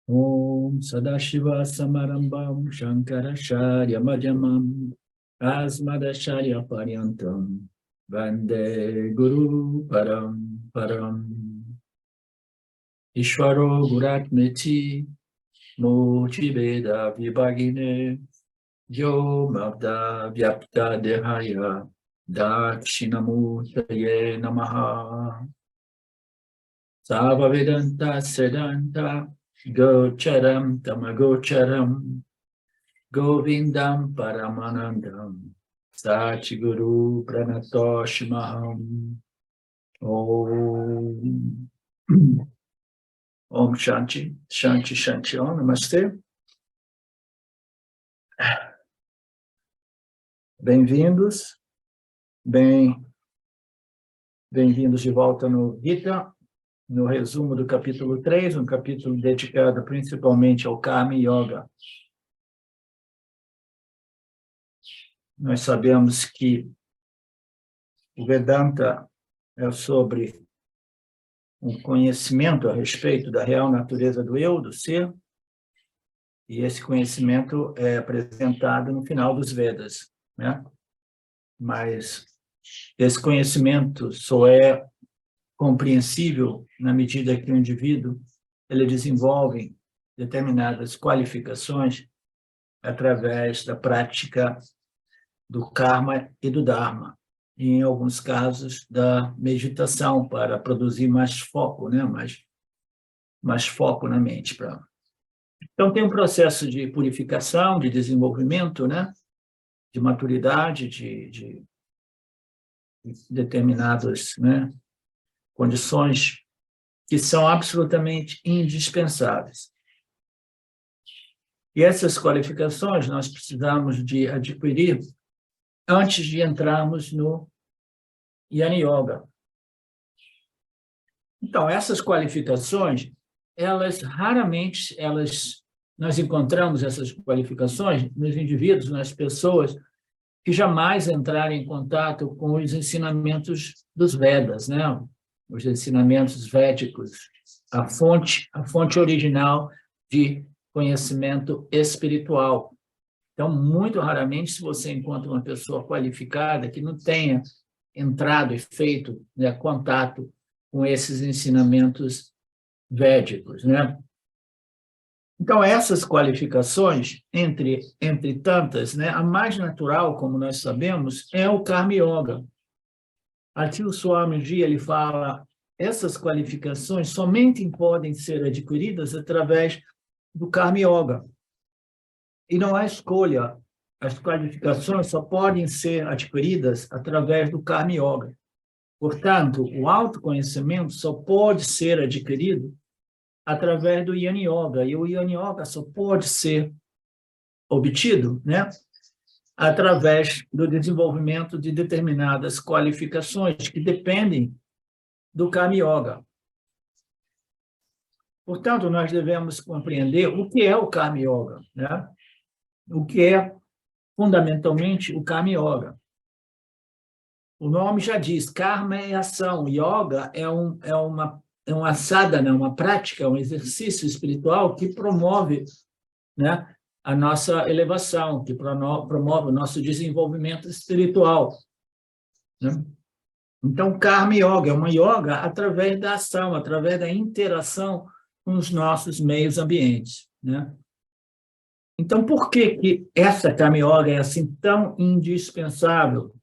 Om Sadashiva Samarambam Shankaracharya Madhyamam Asmadacharya Paryantam Vande Guru Param Param Ishvaro Guratmeti Murti Veda Vibhagine Yo Mabda Vyapta Dehaya Dakshinamurtaye Namaha Sava Vedanta Sedanta Gocharam Tamagocharam Govindam Paramanandam Satguru Pranatoshmaham Om Om Shanti, Shanti, Shanti Om, Namastê. Bem-vindos, bem-vindos de volta no Gita, no resumo do capítulo 3, um capítulo dedicado principalmente ao Karma Yoga. Nós sabemos que o Vedanta é sobre um conhecimento a respeito da real natureza do eu, do ser, e esse conhecimento é apresentado no final dos Vedas, né? Mas esse conhecimento só é compreensível na medida que o indivíduo ele desenvolve determinadas qualificações através da prática do karma e do dharma, e em alguns casos da meditação para produzir mais foco, né? mais foco na mente. Então tem um processo de purificação, de desenvolvimento, né? De maturidade, de determinadas, né? Condições que são absolutamente indispensáveis. E essas qualificações nós precisamos de adquirir antes de entrarmos no Jnana Yoga. Então, essas qualificações, nós encontramos essas qualificações nos indivíduos, nas pessoas que jamais entraram em contato com os ensinamentos dos Vedas, né? Os ensinamentos védicos, a fonte original de conhecimento espiritual. Então, muito raramente, se você encontra uma pessoa qualificada que não tenha entrado e feito, né, contato com esses ensinamentos védicos, né? Então, essas qualificações, entre tantas, né, a mais natural, como nós sabemos, é o Karma Yoga. Aqui o Swamiji ele fala, essas qualificações somente podem ser adquiridas através do Karma Yoga. E não há escolha. As qualificações só podem ser adquiridas através do Karma Yoga. Portanto, o autoconhecimento só pode ser adquirido através do Jnana Yoga. E o Jnana Yoga só pode ser obtido, né, através do desenvolvimento de determinadas qualificações que dependem do Karma Yoga. Portanto, nós devemos compreender o que é o Karma Yoga, né? O que é, fundamentalmente, o Karma Yoga. O nome já diz, karma é ação, yoga é uma sadhana, uma prática, um exercício espiritual que promove, né, a nossa elevação, que promove o nosso desenvolvimento espiritual, né? Então, Karma Yoga é uma yoga através da ação, através da interação com os nossos meios ambientes, né? Então, por que essa Karma Yoga é assim tão indispensável?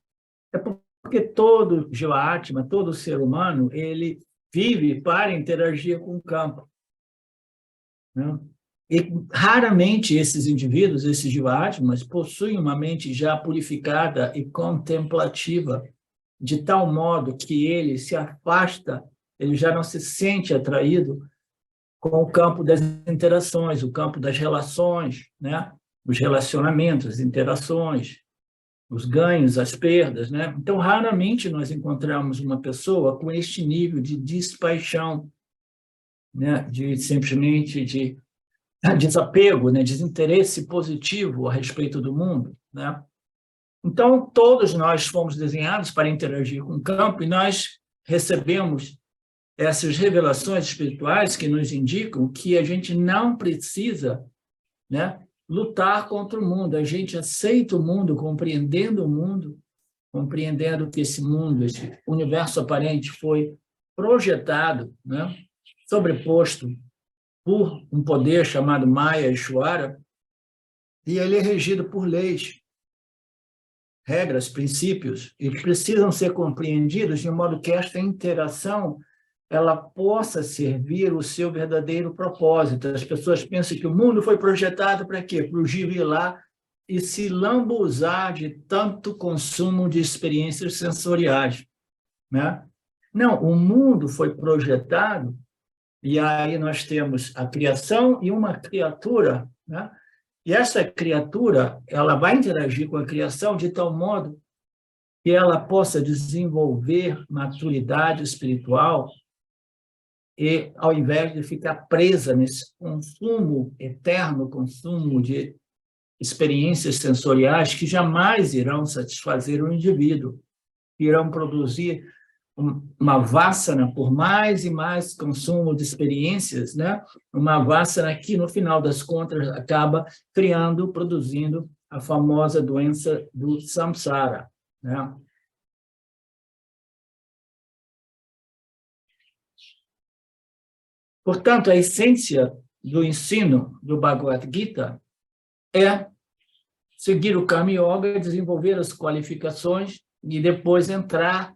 É porque todo Jiva-Atma, todo ser humano, ele vive para interagir com o campo, né? E raramente esses indivíduos, esses Jiva-Atmas, possuem uma mente já purificada e contemplativa, de tal modo que ele se afasta, ele já não se sente atraído com o campo das interações, o campo das relações, né? Os relacionamentos, as interações, os ganhos, as perdas, né? Então, raramente nós encontramos uma pessoa com este nível de despaixão, né? Simplesmente de desapego, né? Desinteresse positivo a respeito do mundo, né? Então, todos nós fomos desenhados para interagir com o campo e nós recebemos essas revelações espirituais que nos indicam que a gente não precisa, né, lutar contra o mundo. A gente aceita o mundo, compreendendo que esse mundo, esse universo aparente foi projetado, né, sobreposto por um poder chamado Maya Ishvara, e ele é regido por leis, regras, princípios, e precisam ser compreendidos de modo que esta interação ela possa servir o seu verdadeiro propósito. As pessoas pensam que o mundo foi projetado para quê? Para o ir lá e se lambuzar de tanto consumo de experiências sensoriais, né? Não, o mundo foi projetado, e aí nós temos a criação e uma criatura, né? E essa criatura, ela vai interagir com a criação de tal modo que ela possa desenvolver maturidade espiritual e, ao invés de ficar presa nesse consumo, eterno consumo de experiências sensoriais que jamais irão satisfazer o indivíduo, irão produzir uma vássana por mais e mais consumo de experiências, né? Uma vássana que, no final das contas, acaba produzindo a famosa doença do samsara, né? Portanto, a essência do ensino do Bhagavad Gita é seguir o Karma Yoga, desenvolver as qualificações e depois entrar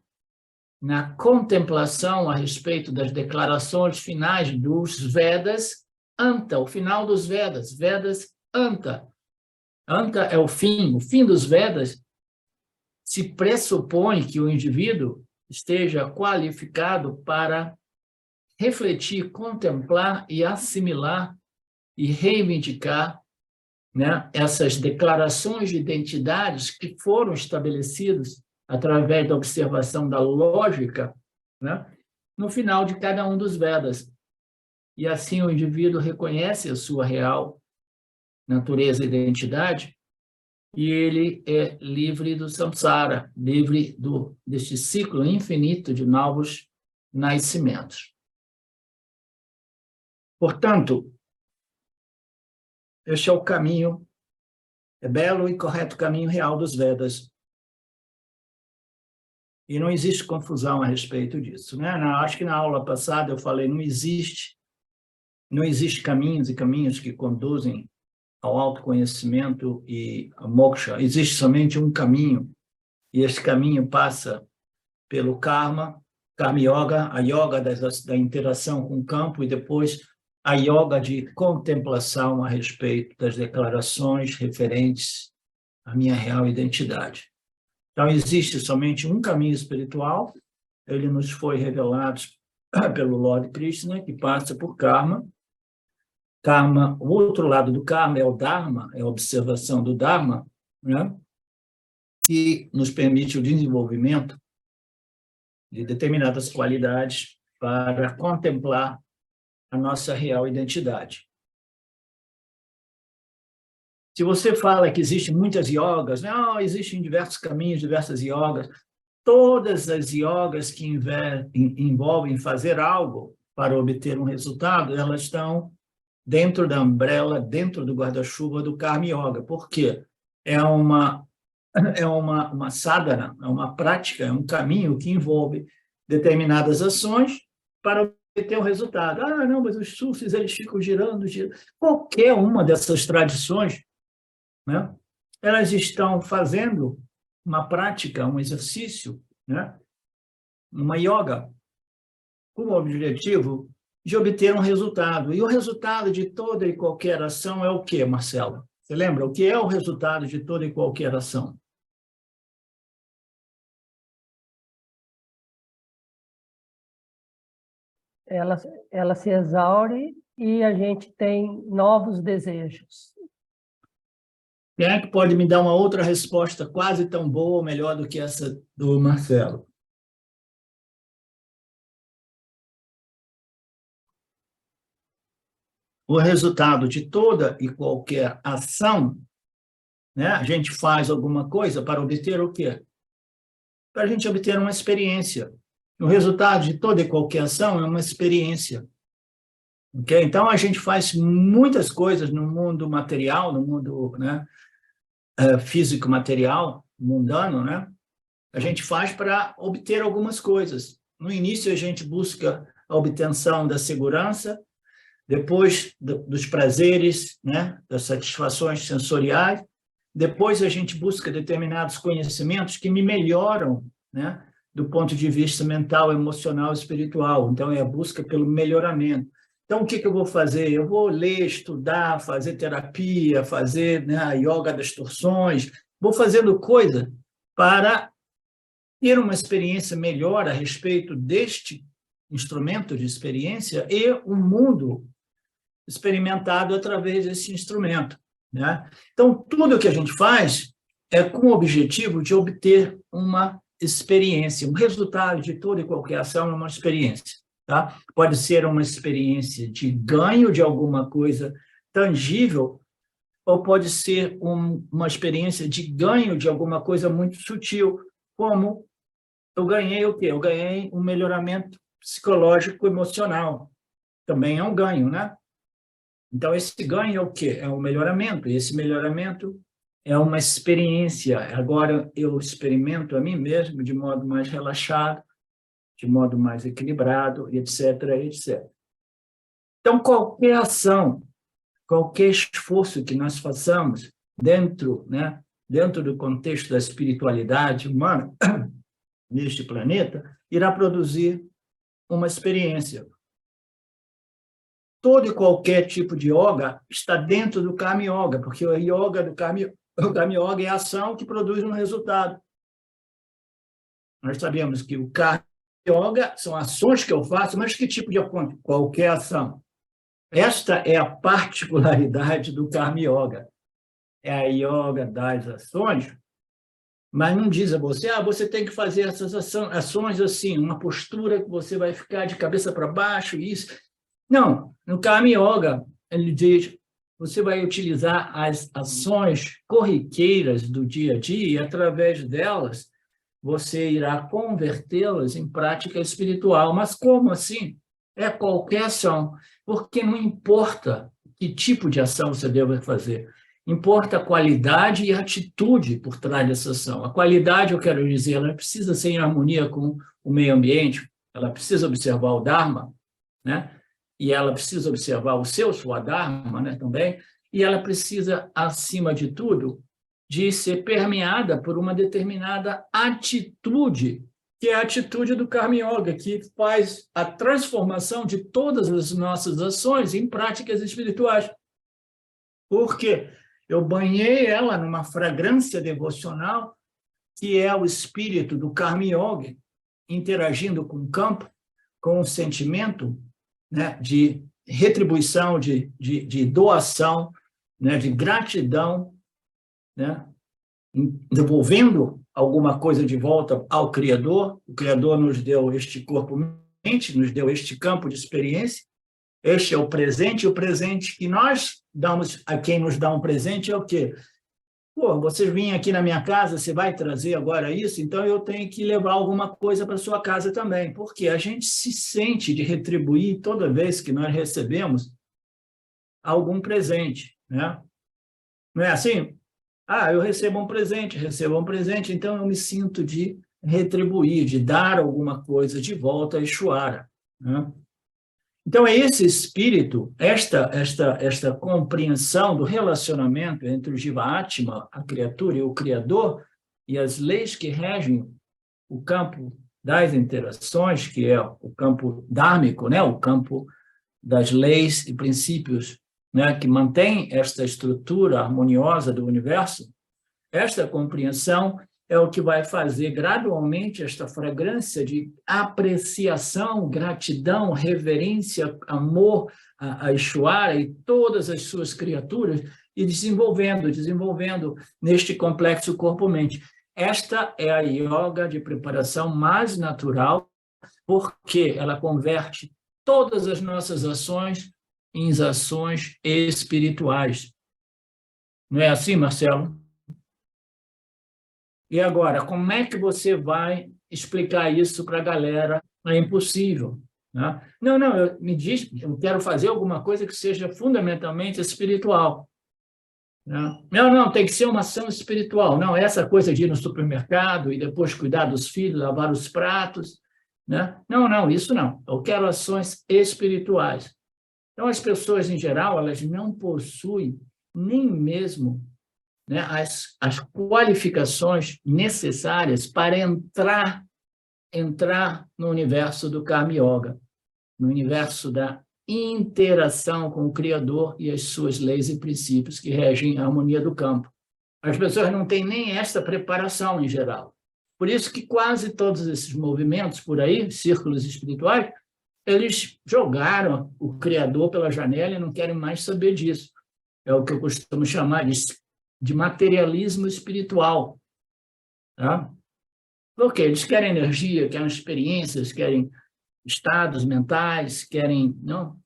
na contemplação a respeito das declarações finais dos Vedas, Anta, o final dos Vedas, Vedas Anta. Anta é o fim dos Vedas se pressupõe que o indivíduo esteja qualificado para refletir, contemplar e assimilar e reivindicar, né, essas declarações de identidades que foram estabelecidas através da observação da lógica, né, no final de cada um dos Vedas. E assim o indivíduo reconhece a sua real natureza e identidade e ele é livre do samsara, livre deste ciclo infinito de novos nascimentos. Portanto, este é o caminho, é belo e correto caminho real dos Vedas. E não existe confusão a respeito disso, né? Acho que na aula passada eu falei, não existe caminhos e caminhos que conduzem ao autoconhecimento e ao moksha. Existe somente um caminho, e esse caminho passa pelo karma yoga, a yoga da interação com o campo, e depois a yoga de contemplação a respeito das declarações referentes à minha real identidade. Então, existe somente um caminho espiritual, ele nos foi revelado pelo Lord Krishna, que passa por karma. Karma, o outro lado do karma é o dharma, é a observação do dharma, né? Que nos permite o desenvolvimento de determinadas qualidades para contemplar a nossa real identidade. Se você fala que existem muitas yogas, não, existem diversos caminhos, diversas yogas, todas as yogas que envolvem fazer algo para obter um resultado, elas estão dentro da umbrella, dentro do guarda-chuva do Karma Yoga. Por quê? É uma sadhana, é uma prática, é um caminho que envolve determinadas ações para obter um resultado. Ah, não, mas os sufis, eles ficam girando. Qualquer uma dessas tradições, né, elas estão fazendo uma prática, um exercício, né, uma yoga, com o objetivo de obter um resultado. E o resultado de toda e qualquer ação é o quê, Marcelo? Você lembra? O que é o resultado de toda e qualquer ação? Ela se exaure e a gente tem novos desejos. Quem é que pode me dar uma outra resposta quase tão boa ou melhor do que essa do Marcelo? O resultado de toda e qualquer ação, né? A gente faz alguma coisa para obter o quê? Para a gente obter uma experiência. O resultado de toda e qualquer ação é uma experiência. Okay? Então, a gente faz muitas coisas no mundo material, no mundo, né, físico material, mundano, né? A gente faz para obter algumas coisas. No início, a gente busca a obtenção da segurança, depois dos prazeres, né, das satisfações sensoriais, depois a gente busca determinados conhecimentos que me melhoram, né, do ponto de vista mental, emocional e espiritual. Então, é a busca pelo melhoramento. Então, o que eu vou fazer? Eu vou ler, estudar, fazer terapia, fazer, né, a yoga das torções, vou fazendo coisa para ter uma experiência melhor a respeito deste instrumento de experiência e o mundo experimentado através desse instrumento, né? Então, tudo que a gente faz é com o objetivo de obter uma experiência, um resultado de toda e qualquer ação é uma experiência, tá? Pode ser uma experiência de ganho de alguma coisa tangível, ou pode ser uma experiência de ganho de alguma coisa muito sutil, como eu ganhei o quê? Eu ganhei um melhoramento psicológico emocional. Também é um ganho, né? Então, esse ganho é o quê? É um melhoramento, e esse melhoramento é uma experiência. Agora, eu experimento a mim mesmo de modo mais relaxado, de modo mais equilibrado, etc., etc. Então, qualquer ação, qualquer esforço que nós façamos dentro, né, dentro do contexto da espiritualidade humana, neste planeta, irá produzir uma experiência. Todo e qualquer tipo de yoga está dentro do Karma Yoga, porque o yoga do Karma Yoga é a ação que produz um resultado. Nós sabemos que o Karma Yoga são ações que eu faço, mas que tipo de ação? Qualquer ação. Esta é a particularidade do Karma Yoga. É a yoga das ações, mas não diz a você, você tem que fazer essas ações assim, uma postura que você vai ficar de cabeça para baixo, isso. Não, no Karma Yoga, ele diz, você vai utilizar as ações corriqueiras do dia a dia e, através delas, você irá convertê-las em prática espiritual. Mas como assim? É qualquer ação, porque não importa que tipo de ação você deve fazer, importa a qualidade e a atitude por trás dessa ação. A qualidade, eu quero dizer, ela precisa ser em harmonia com o meio ambiente, ela precisa observar o Dharma, né? E ela precisa observar o seu Swadharma, né, também, e ela precisa, acima de tudo, de ser permeada por uma determinada atitude, que é a atitude do Karma Yoga, que faz a transformação de todas as nossas ações em práticas espirituais. Porque eu banhei ela numa fragrância devocional, que é o espírito do Karma Yoga, interagindo com o campo, com o sentimento, né, de retribuição, de doação, né, de gratidão, né, devolvendo alguma coisa de volta ao Criador. O Criador nos deu este corpo-mente, nos deu este campo de experiência. Este é o presente que nós damos a quem nos dá um presente é o quê? Pô, você vinha aqui na minha casa, você vai trazer agora isso, então eu tenho que levar alguma coisa para sua casa também, porque a gente se sente de retribuir toda vez que nós recebemos algum presente, né? Não é assim? Eu recebo um presente, então eu me sinto de retribuir, de dar alguma coisa de volta a Ishvara, né? Então, é esse espírito, esta compreensão do relacionamento entre o Jiva-Atma, a criatura, e o Criador, e as leis que regem o campo das interações, que é o campo dármico, né? O campo das leis e princípios, né? Que mantém esta estrutura harmoniosa do universo, esta compreensão é o que vai fazer gradualmente esta fragrância de apreciação, gratidão, reverência, amor a Ishvara e todas as suas criaturas, e desenvolvendo neste complexo corpo-mente. Esta é a yoga de preparação mais natural, porque ela converte todas as nossas ações em ações espirituais. Não é assim, Marcelo? E agora, como é que você vai explicar isso para a galera é impossível, né? Não, me diz, eu quero fazer alguma coisa que seja fundamentalmente espiritual. Não, tem que ser uma ação espiritual. Não, essa coisa de ir no supermercado e depois cuidar dos filhos, lavar os pratos, né? Não, isso não. Eu quero ações espirituais. Então, as pessoas, em geral, elas não possuem nem mesmo, né, as qualificações necessárias para entrar no universo do Karma Yoga, no universo da interação com o Criador e as suas leis e princípios que regem a harmonia do campo. As pessoas não têm nem esta preparação em geral. Por isso que quase todos esses movimentos por aí, círculos espirituais, eles jogaram o Criador pela janela e não querem mais saber disso. É o que eu costumo chamar de materialismo espiritual. Tá? Porque eles querem energia, querem experiências, querem estados mentais, querem não,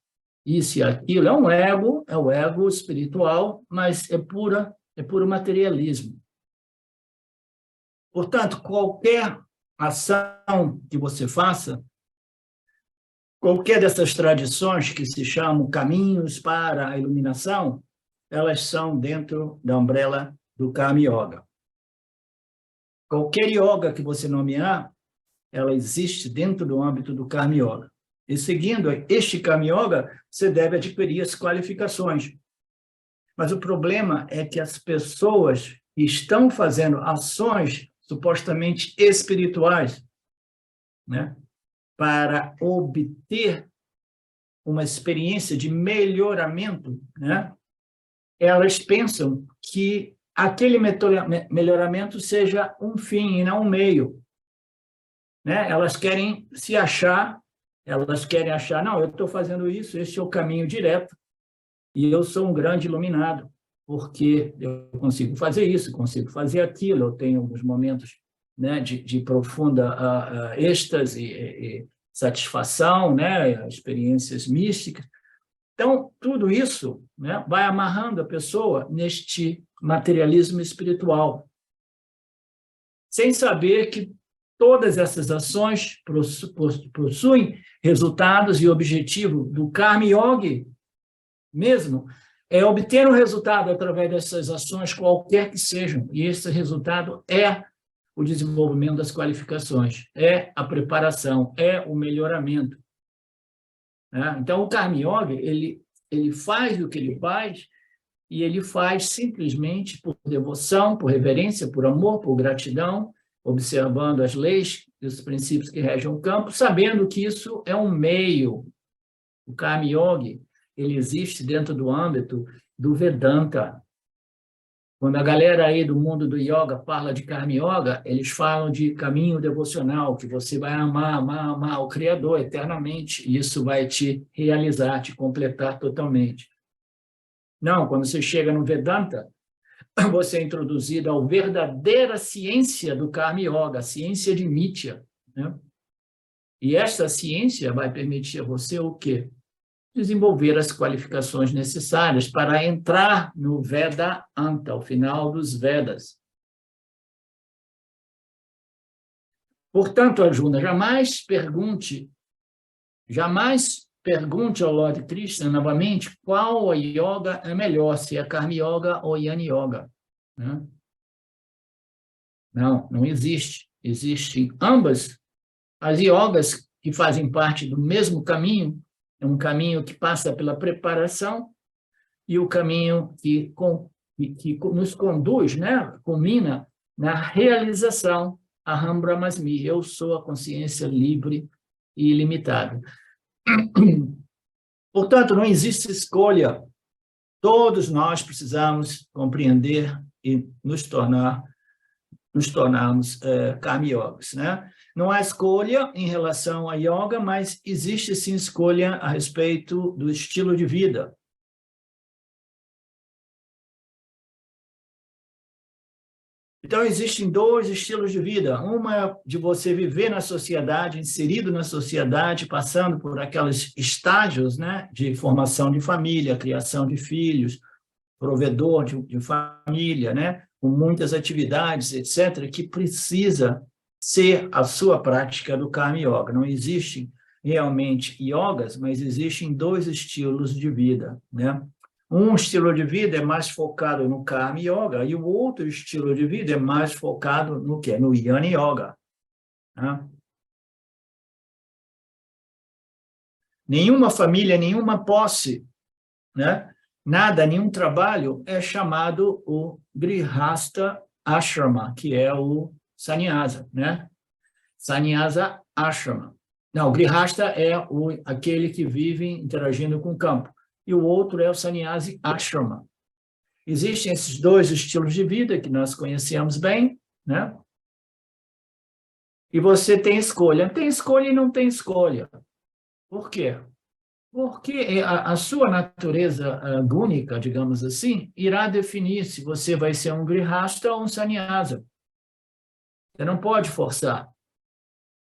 isso e aquilo. É o ego espiritual, mas é puro materialismo. Portanto, qualquer ação que você faça, qualquer dessas tradições que se chamam caminhos para a iluminação, elas são dentro da umbrella do Karma Yoga. Qualquer yoga que você nomear, ela existe dentro do âmbito do Karma Yoga. E seguindo este Karma Yoga, você deve adquirir as qualificações. Mas o problema é que as pessoas que estão fazendo ações supostamente espirituais, né, para obter uma experiência de melhoramento, né, elas pensam que aquele melhoramento seja um fim e não um meio. Né? Elas querem se achar, não, eu estou fazendo isso, este é o caminho direto, e eu sou um grande iluminado, porque eu consigo fazer isso, consigo fazer aquilo, eu tenho alguns momentos, né, de profunda êxtase e satisfação, né, experiências místicas. Então, tudo isso, né, vai amarrando a pessoa neste materialismo espiritual, sem saber que todas essas ações possuem resultados, e o objetivo do Karma Yoga mesmo é obter um resultado através dessas ações, qualquer que sejam, e esse resultado é o desenvolvimento das qualificações, é a preparação, é o melhoramento. Então, o Karma Yoga, ele faz o que ele faz, e ele faz simplesmente por devoção, por reverência, por amor, por gratidão, observando as leis e os princípios que regem o campo, sabendo que isso é um meio. O Karma Yoga, ele existe dentro do âmbito do Vedanta. Quando a galera aí do mundo do yoga fala de Karma Yoga, eles falam de caminho devocional, que você vai amar o Criador eternamente, e isso vai te realizar, te completar totalmente. Não, quando você chega no Vedanta, você é introduzido à verdadeira ciência do Karma Yoga, a ciência de Nitya, né? E esta ciência vai permitir a você o quê? Desenvolver as qualificações necessárias para entrar no Vedanta, ao final dos Vedas. Portanto, Arjuna, jamais pergunte ao Lord Krishna novamente qual a yoga é melhor, se é Karma Yoga ou Jnana Yoga. Né? Não existe. Existem ambas as yogas que fazem parte do mesmo caminho, é um caminho que passa pela preparação e o caminho que nos conduz, né, culmina na realização, Aham Brahmasmi, eu sou a consciência livre e ilimitada. Portanto, não existe escolha. Todos nós precisamos compreender e nos tornarmos Karma Yogis, né? Não há escolha em relação à yoga, mas existe sim escolha a respeito do estilo de vida. Então, existem dois estilos de vida. Uma é de você viver na sociedade, inserido na sociedade, passando por aqueles estágios, né, de formação de família, criação de filhos, provedor de família, né, com muitas atividades, etc., que precisa ser a sua prática do Karma Yoga. Não existem realmente yogas, mas existem dois estilos de vida, né? Um estilo de vida é mais focado no Karma Yoga e o outro estilo de vida é mais focado no quê? No Jnana Yoga, né? Nenhuma família, nenhuma posse, né? Nada, nenhum trabalho é chamado o Grihastha Ashrama, que é o Sannyasa, né? Sannyasa Ashrama. Não, o Grihastha é aquele que vive interagindo com o campo. E o outro é o Sannyasi Ashrama. Existem esses dois estilos de vida que nós conhecemos bem, né? E você tem escolha. Tem escolha e não tem escolha. Por quê? Porque a sua natureza gúnica, digamos assim, irá definir se você vai ser um grihasta ou um sannyasa. Você não pode forçar.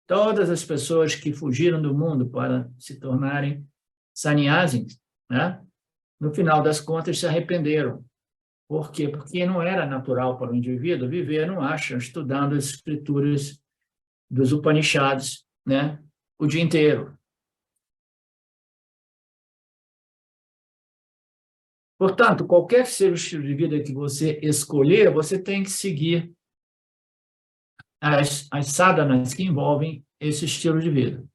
Todas as pessoas que fugiram do mundo para se tornarem sannyasis, né? No final das contas, se arrependeram. Por quê? Porque não era natural para o indivíduo viver no ashram, estudando as escrituras dos Upanishads, né? O dia inteiro. Portanto, qualquer que seja o estilo de vida que você escolher, você tem que seguir as sadhanas que envolvem esse estilo de vida.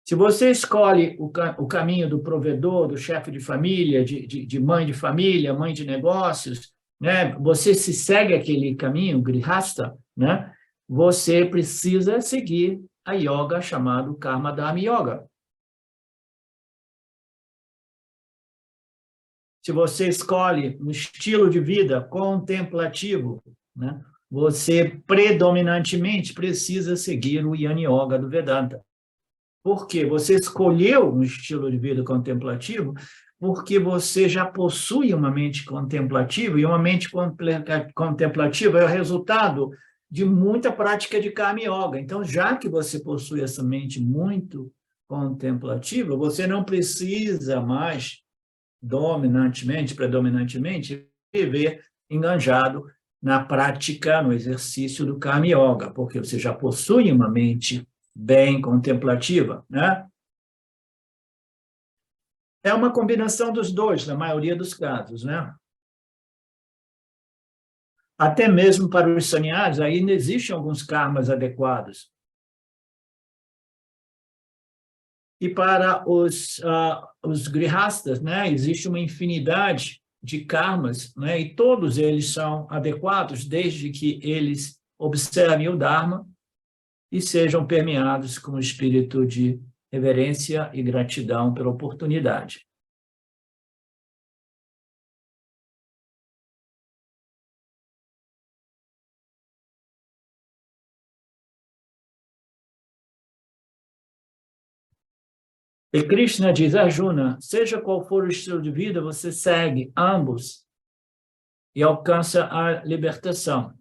Se você escolhe o caminho do provedor, do chefe de família, de mãe de família, mãe de negócios, né? Você se segue aquele caminho, grihasta, né? Você precisa seguir a yoga chamado Karma Dharma Yoga. Se você escolhe um estilo de vida contemplativo, né? Você predominantemente precisa seguir o Jnana Yoga do Vedanta. Por quê? Você escolheu um estilo de vida contemplativo porque você já possui uma mente contemplativa, e uma mente contemplativa é o resultado de muita prática de Karma Yoga. Então, já que você possui essa mente muito contemplativa, você não precisa mais predominantemente, viver enganjado na prática, no exercício do Karma Yoga, porque você já possui uma mente bem contemplativa, né? É uma combinação dos dois, na maioria dos casos, né? Até mesmo para os sannyasis, ainda existem alguns karmas adequados. E para os grihastas, né, existe uma infinidade de karmas, né, e todos eles são adequados desde que eles observem o Dharma e sejam permeados com o espírito de reverência e gratidão pela oportunidade. E Krishna diz, Arjuna, seja qual for o estilo de vida, você segue ambos e alcança a liberação.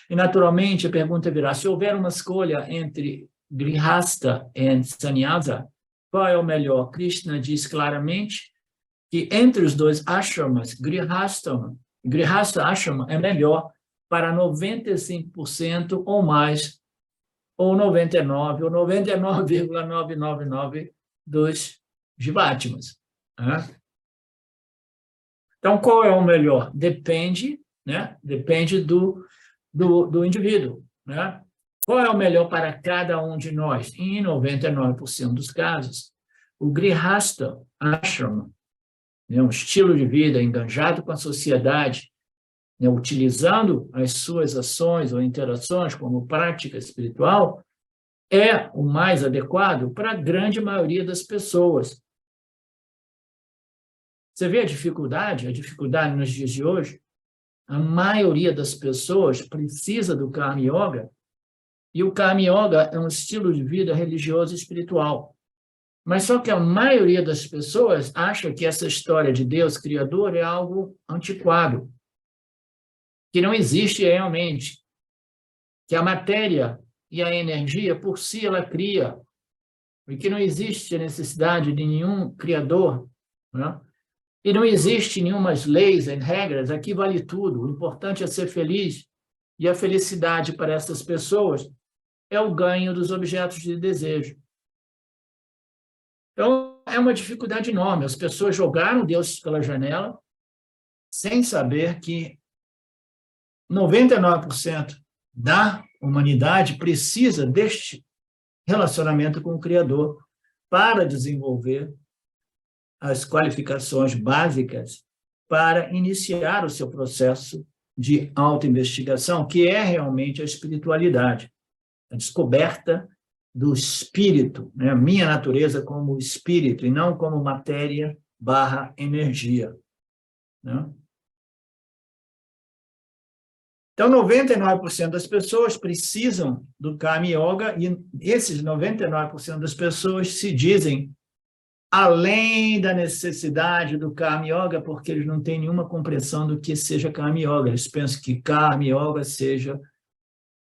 E, naturalmente, a pergunta virá, se houver uma escolha entre Grihastha e Sannyasa, qual é o melhor? Krishna diz claramente que entre os dois ashramas, Grihastha Ashrama é melhor para 95% ou mais, ou 99, ou 99,999 dos Jivatmas. Né? Então, qual é o melhor? Depende, né? Depende do indivíduo. Né? Qual é o melhor para cada um de nós? Em 99% dos casos, o Grihastha Ashrama, né? Um estilo de vida enganjado com a sociedade, né? Utilizando as suas ações ou interações como prática espiritual, é o mais adequado para a grande maioria das pessoas. Você vê a dificuldade nos dias de hoje? A maioria das pessoas precisa do Karma Yoga, e o Karma Yoga é um estilo de vida religioso e espiritual. Mas só que a maioria das pessoas acha que essa história de Deus Criador é algo antiquado, que não existe realmente, que a matéria e a energia, por si, ela cria, e que não existe a necessidade de nenhum criador, né? E não existe nenhumas leis e regras, aqui vale tudo, o importante é ser feliz, E a felicidade para essas pessoas é o ganho dos objetos de desejo. Então, é uma dificuldade enorme. As pessoas jogaram Deus pela janela sem saber que 99% da humanidade precisa deste relacionamento com o Criador para desenvolver as qualificações básicas para iniciar o seu processo de autoinvestigação, que é realmente a espiritualidade, a descoberta do espírito, né? A minha natureza como espírito e não como matéria/energia, né? Então, 99% das pessoas precisam do Karma Yoga e esses 99% das pessoas se dizem além da necessidade do Karma Yoga, porque eles não têm nenhuma compreensão do que seja Karma Yoga. Eles pensam que Karma Yoga seja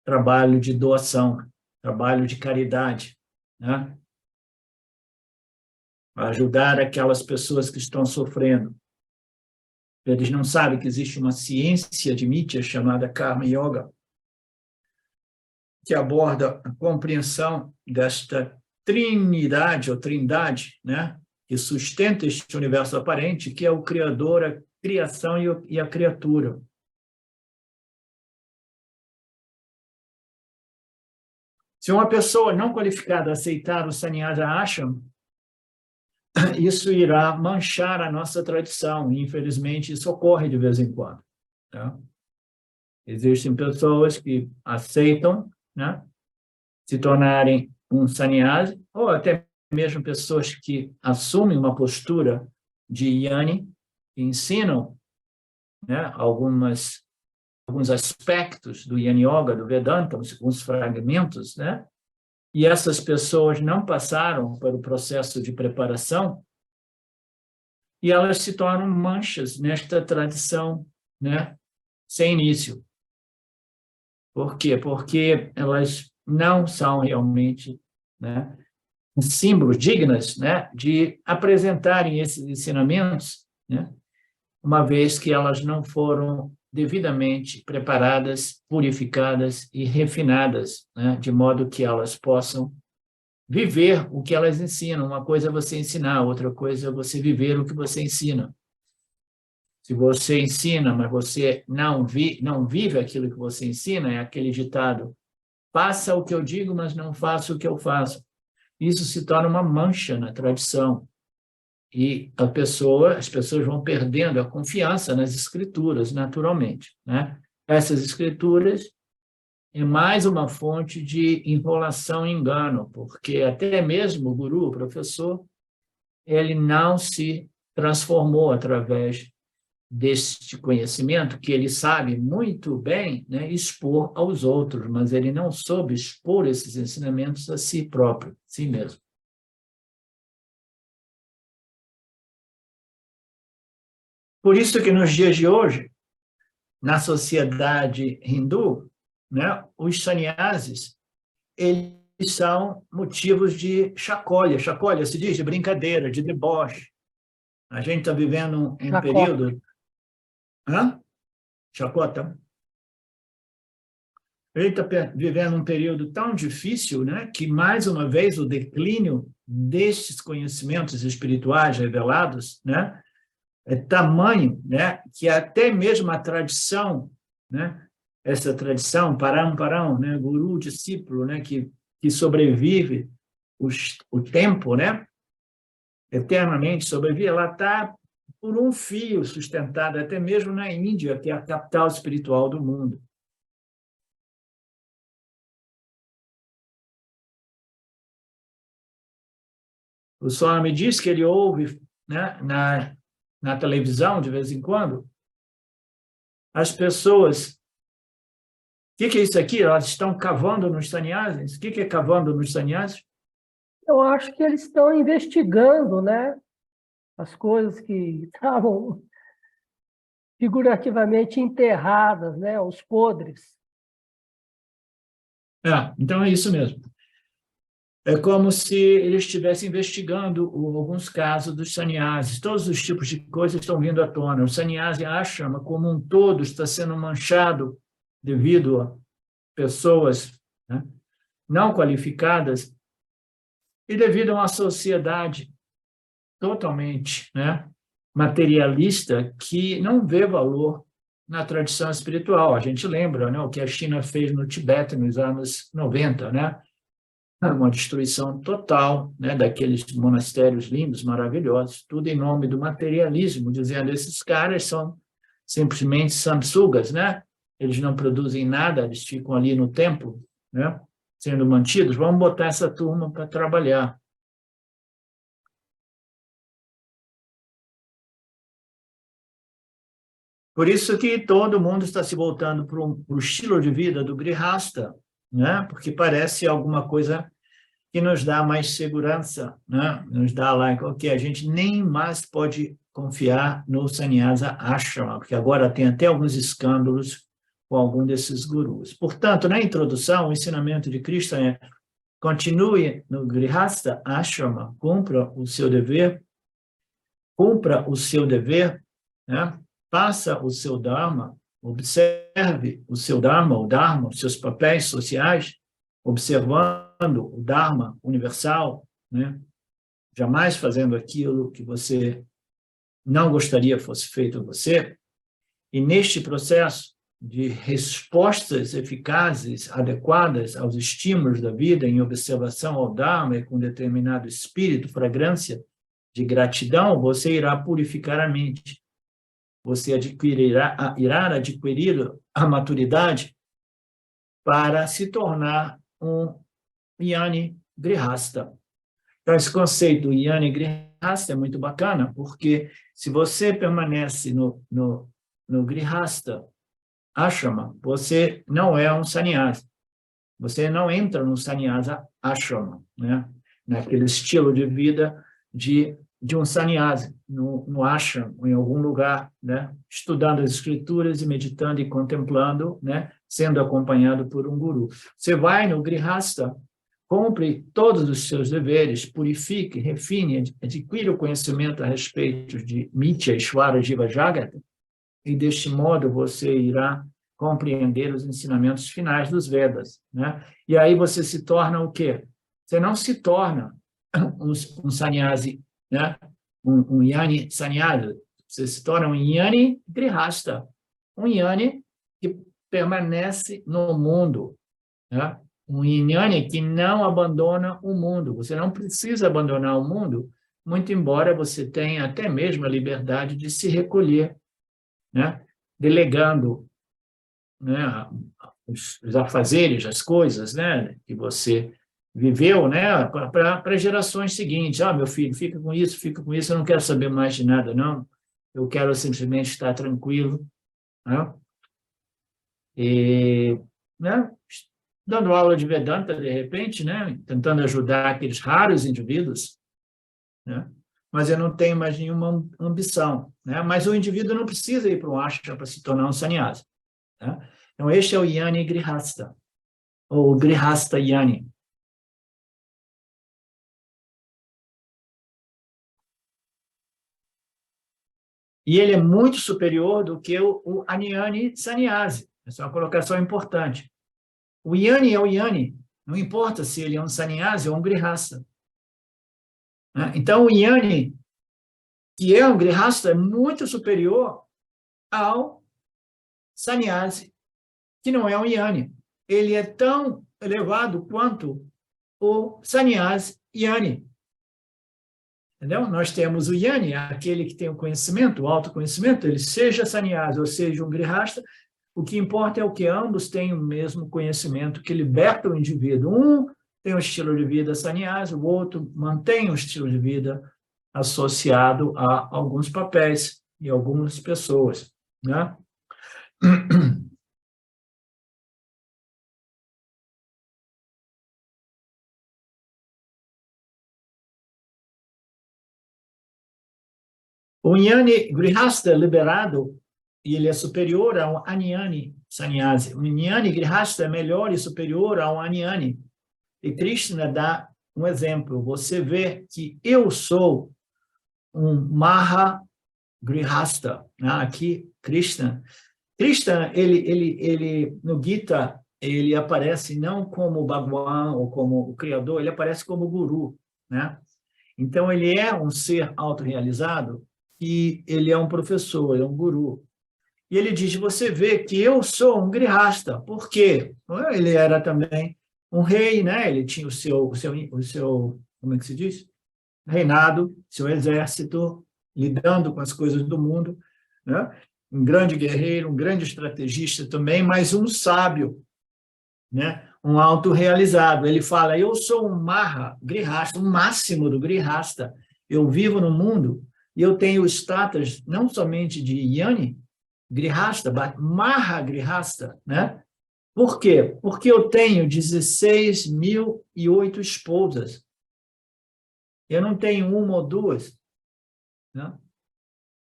trabalho de doação, trabalho de caridade, né? Ajudar aquelas pessoas que estão sofrendo. Eles não sabem que existe uma ciência de Mitya chamada Karma Yoga, que aborda a compreensão desta trinidade ou trindade, né, que sustenta este universo aparente, que é o Criador, a criação e a criatura. Se uma pessoa não qualificada aceitar o Sannyasa Ashram, isso irá manchar a nossa tradição, e infelizmente isso ocorre de vez em quando, tá? Existem pessoas que aceitam, né, se tornarem um sannyasi, ou até mesmo pessoas que assumem uma postura de yani, que ensinam, né, alguns aspectos do Yani Yoga, do Vedanta, alguns fragmentos, né? E essas pessoas não passaram pelo processo de preparação e elas se tornam manchas nesta tradição, né, sem início. Por quê? Porque elas não são realmente, né, símbolos dignas, né, de apresentarem esses ensinamentos, né, uma vez que elas não foram devidamente preparadas, purificadas e refinadas, né, de modo que elas possam viver o que elas ensinam. Uma coisa é você ensinar, outra coisa é você viver o que você ensina. Se você ensina, mas você não vive aquilo que você ensina, é aquele ditado: faça o que eu digo, mas não faça o que eu faço. Isso se torna uma mancha na tradição. E as pessoas vão perdendo a confiança nas escrituras, naturalmente, né? Essas escrituras é mais uma fonte de enrolação e engano, porque até mesmo o guru, o professor, ele não se transformou através deste conhecimento que ele sabe muito bem, né, expor aos outros, mas ele não soube expor esses ensinamentos a si próprio, a si mesmo. Por isso que nos dias de hoje, na sociedade hindu, né, os sannyasis, eles são motivos de chacota, se diz, de brincadeira, de deboche. A gente está vivendo um período... Hã? Chacota? A gente está vivendo um período tão difícil, né, que, mais uma vez, o declínio destes conhecimentos espirituais revelados, né, é tamanho, né, que até mesmo a tradição, né, essa tradição, param, né, guru, discípulo, né, que sobrevive o tempo, né, eternamente sobrevive, ela está por um fio sustentada, até mesmo na Índia, que é a capital espiritual do mundo. O Swami diz que ele ouve, né, na televisão, de vez em quando, as pessoas... O que é isso aqui? Elas estão cavando nos sannyasis? O que é cavando nos sannyasis? Eu acho que eles estão investigando, né, as coisas que estavam figurativamente enterradas, né, os podres. Então é isso mesmo. É como se eles estivessem investigando alguns casos dos sannyasis. Todos os tipos de coisas estão vindo à tona. O sannyasi ashram, como um todo, está sendo manchado, devido a pessoas, né, não qualificadas e devido a uma sociedade totalmente, né, materialista que não vê valor na tradição espiritual. A gente lembra, né, o que a China fez no Tibete nos anos 90, né? Uma destruição total, né, daqueles monastérios lindos, maravilhosos, tudo em nome do materialismo, dizendo esses caras são simplesmente sanguessugas, né? Eles não produzem nada, eles ficam ali no templo, né, sendo mantidos. Vamos botar essa turma para trabalhar. Por isso que todo mundo está se voltando para o estilo de vida do Grihasta, né? Porque parece alguma coisa que nos dá mais segurança, né? Nos dá lá, que a gente nem mais pode confiar no Sannyasa Ashrama, porque agora tem até alguns escândalos com algum desses gurus. Portanto, na introdução, o ensinamento de Krishna é: continue no Grihasta Ashrama, cumpra o seu dever, né? Faça o seu Dharma, observe o seu Dharma, os seus papéis sociais, observando o Dharma universal, né? Jamais fazendo aquilo que você não gostaria fosse feito a você. E neste processo de respostas eficazes, adequadas aos estímulos da vida, em observação ao Dharma e com determinado espírito, fragrância de gratidão, você irá purificar a mente. Você irá adquirir a maturidade para se tornar um Jnani Grihasta. Então, esse conceito Jnani Grihasta é muito bacana, porque se você permanece no Grihasta Ashrama, você não é um sannyasi. Você não entra no Sannyasa Ashrama, né? Naquele estilo de vida de um sannyasi, no ashram, em algum lugar, né? Estudando as escrituras e meditando e contemplando, né? Sendo acompanhado por um guru. Você vai no Grihasta, cumpre todos os seus deveres, purifique, refine, adquire o conhecimento a respeito de Mithya, Ishvara, Jiva, Jagata, e deste modo você irá compreender os ensinamentos finais dos Vedas, né? E aí você se torna o quê? Você não se torna um sannyasi, né? Um Jnani sannyasi. Você se torna um Jnani Grihasta, um Jnani que permanece no mundo, né? Um Jnani que não abandona o mundo. Você não precisa abandonar o mundo, muito embora você tenha até mesmo a liberdade de se recolher, né? Delegando, né, os afazeres, as coisas, né, que você viveu, né, para gerações seguintes. Meu filho, fica com isso, eu não quero saber mais de nada, não. Eu quero simplesmente estar tranquilo, né? E, né, dando aula de Vedanta, de repente, né, tentando ajudar aqueles raros indivíduos, né? Mas eu não tenho mais nenhuma ambição, né? Mas o indivíduo não precisa ir para um ashram para se tornar um sannyasi, né? Então, este é o Jnani Grihasta, ou Grihasta Jnani. E ele é muito superior do que o Jnani Sannyasi. Essa é uma colocação importante. O Jnani é o Jnani, não importa se ele é um sannyasi ou um Grihasta, né? Então, o Jnani, que é um Grihasta, é muito superior ao sannyasi, que não é um Jnani. Ele é tão elevado quanto o sannyasi Jnani. Entendeu? Nós temos o Jnani, aquele que tem o conhecimento, o autoconhecimento, ele seja sannyasi ou seja um grihasta, o que importa é o que ambos têm o mesmo conhecimento que liberta o indivíduo. Um tem um estilo de vida sannyasi, o outro mantém um estilo de vida associado a alguns papéis e algumas pessoas, né? O Jnani Grihasta liberado, e ele é superior ao Jnani Sannyasi. O Jnani Grihasta é melhor e superior ao Jnani. E Krishna dá um exemplo. Você vê que eu sou um Maha Grihasta. Aqui, Krishna Krishna, no Gita, ele aparece não como Bhagwan ou como o Criador, ele aparece como Guru, né? Então, ele é um ser autorrealizado e ele é um professor, ele é um guru. E ele diz, você vê que eu sou um grihasta. Por quê? Ele era também um rei, né? Ele tinha como é que se diz? Reinado, seu exército, lidando com as coisas do mundo, né? Um grande guerreiro, um grande estrategista também, mas um sábio, né? Um autorrealizado. Ele fala, eu sou um Maha, Grihasta, um máximo do Grihasta. Eu vivo no mundo e eu tenho o status não somente de Yani, Grihasta, mas Maha Grihasta, né? Por quê? Porque eu tenho 16.008 esposas. Eu não tenho uma ou duas, né?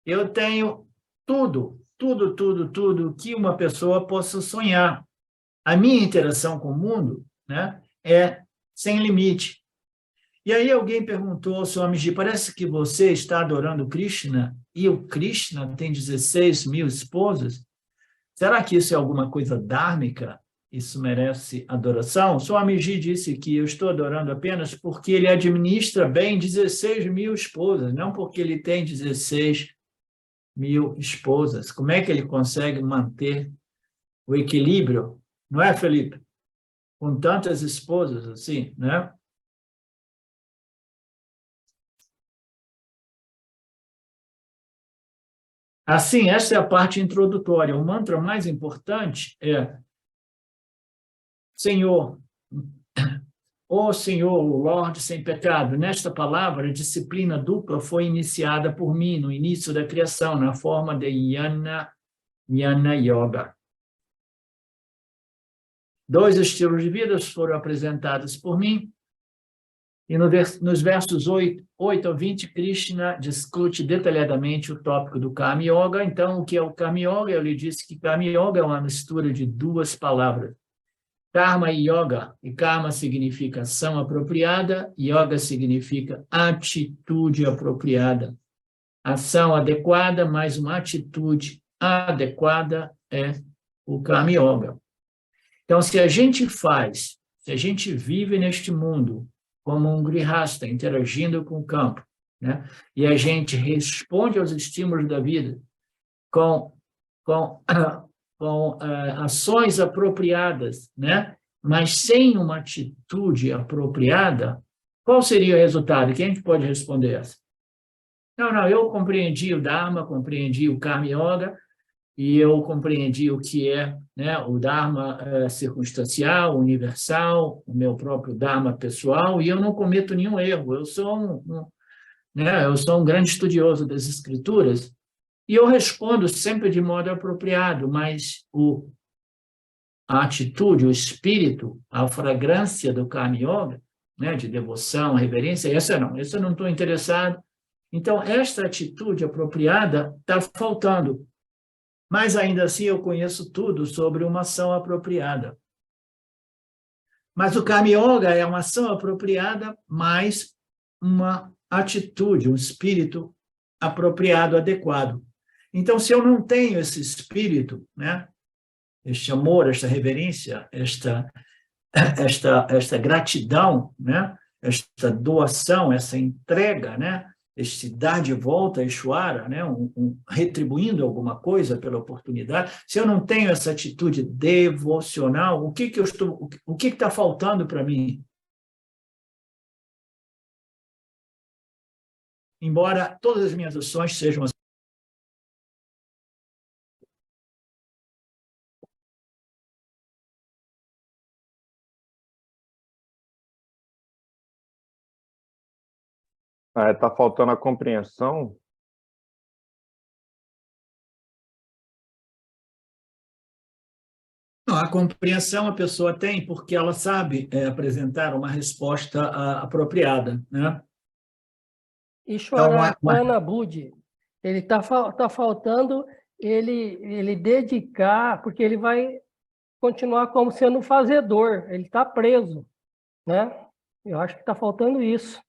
Eu tenho tudo, tudo, tudo, tudo que uma pessoa possa sonhar. A minha interação com o mundo, né, é sem limite. E aí alguém perguntou, Swamiji, parece que você está adorando Krishna e o Krishna tem 16.000 esposas? Será que isso é alguma coisa dármica? Isso merece adoração? Swamiji disse que eu estou adorando apenas porque ele administra bem 16.000 esposas, não porque ele tem 16.000 esposas. Como é que ele consegue manter o equilíbrio? Não é, Felipe? Com tantas esposas assim, né? Assim, essa é a parte introdutória. O mantra mais importante é Senhor, ó Senhor, o Lorde sem pecado. Nesta palavra, a disciplina dupla foi iniciada por mim no início da criação, na forma de Jnana Yoga. 2 estilos de vida foram apresentados por mim, e nos versos 8 a 20, Krishna discute detalhadamente o tópico do Karma Yoga. Então, o que é o Karma Yoga? Eu lhe disse que Karma Yoga é uma mistura de duas palavras. Karma e Yoga. E Karma significa ação apropriada, Yoga significa atitude apropriada. Ação adequada mais uma atitude adequada é o Karma Yoga. Então, se a gente vive neste mundo como um grihasta, interagindo com o campo, né? E a gente responde aos estímulos da vida com ações apropriadas, né? Mas sem uma atitude apropriada, qual seria o resultado? Quem a gente pode responder essa? Não, eu compreendi o Dharma, compreendi o Karma Yoga, e eu compreendi o que é, né, o Dharma circunstancial, universal, o meu próprio Dharma pessoal, e eu não cometo nenhum erro. Eu sou eu sou um grande estudioso das escrituras, e eu respondo sempre de modo apropriado, mas a atitude, o espírito, a fragrância do Karma Yoga, né, de devoção, reverência, essa eu não estou interessado. Então, esta atitude apropriada está faltando. Mas, ainda assim, eu conheço tudo sobre uma ação apropriada. Mas o Karma Yoga é uma ação apropriada, mais uma atitude, um espírito apropriado, adequado. Então, se eu não tenho esse espírito, né, este amor, esta reverência, esta gratidão, né, esta doação, essa entrega, né, este dar de volta a Ishvara, né, retribuindo alguma coisa pela oportunidade, se eu não tenho essa atitude devocional, o que está faltando para mim? Embora todas as minhas ações sejam Tá faltando a compreensão. A compreensão a pessoa tem porque ela sabe apresentar uma resposta apropriada, né? Ishwarapana Buddhi, ele tá faltando ele dedicar, porque ele vai continuar como sendo um fazedor, ele está preso, né? Eu acho que está faltando isso.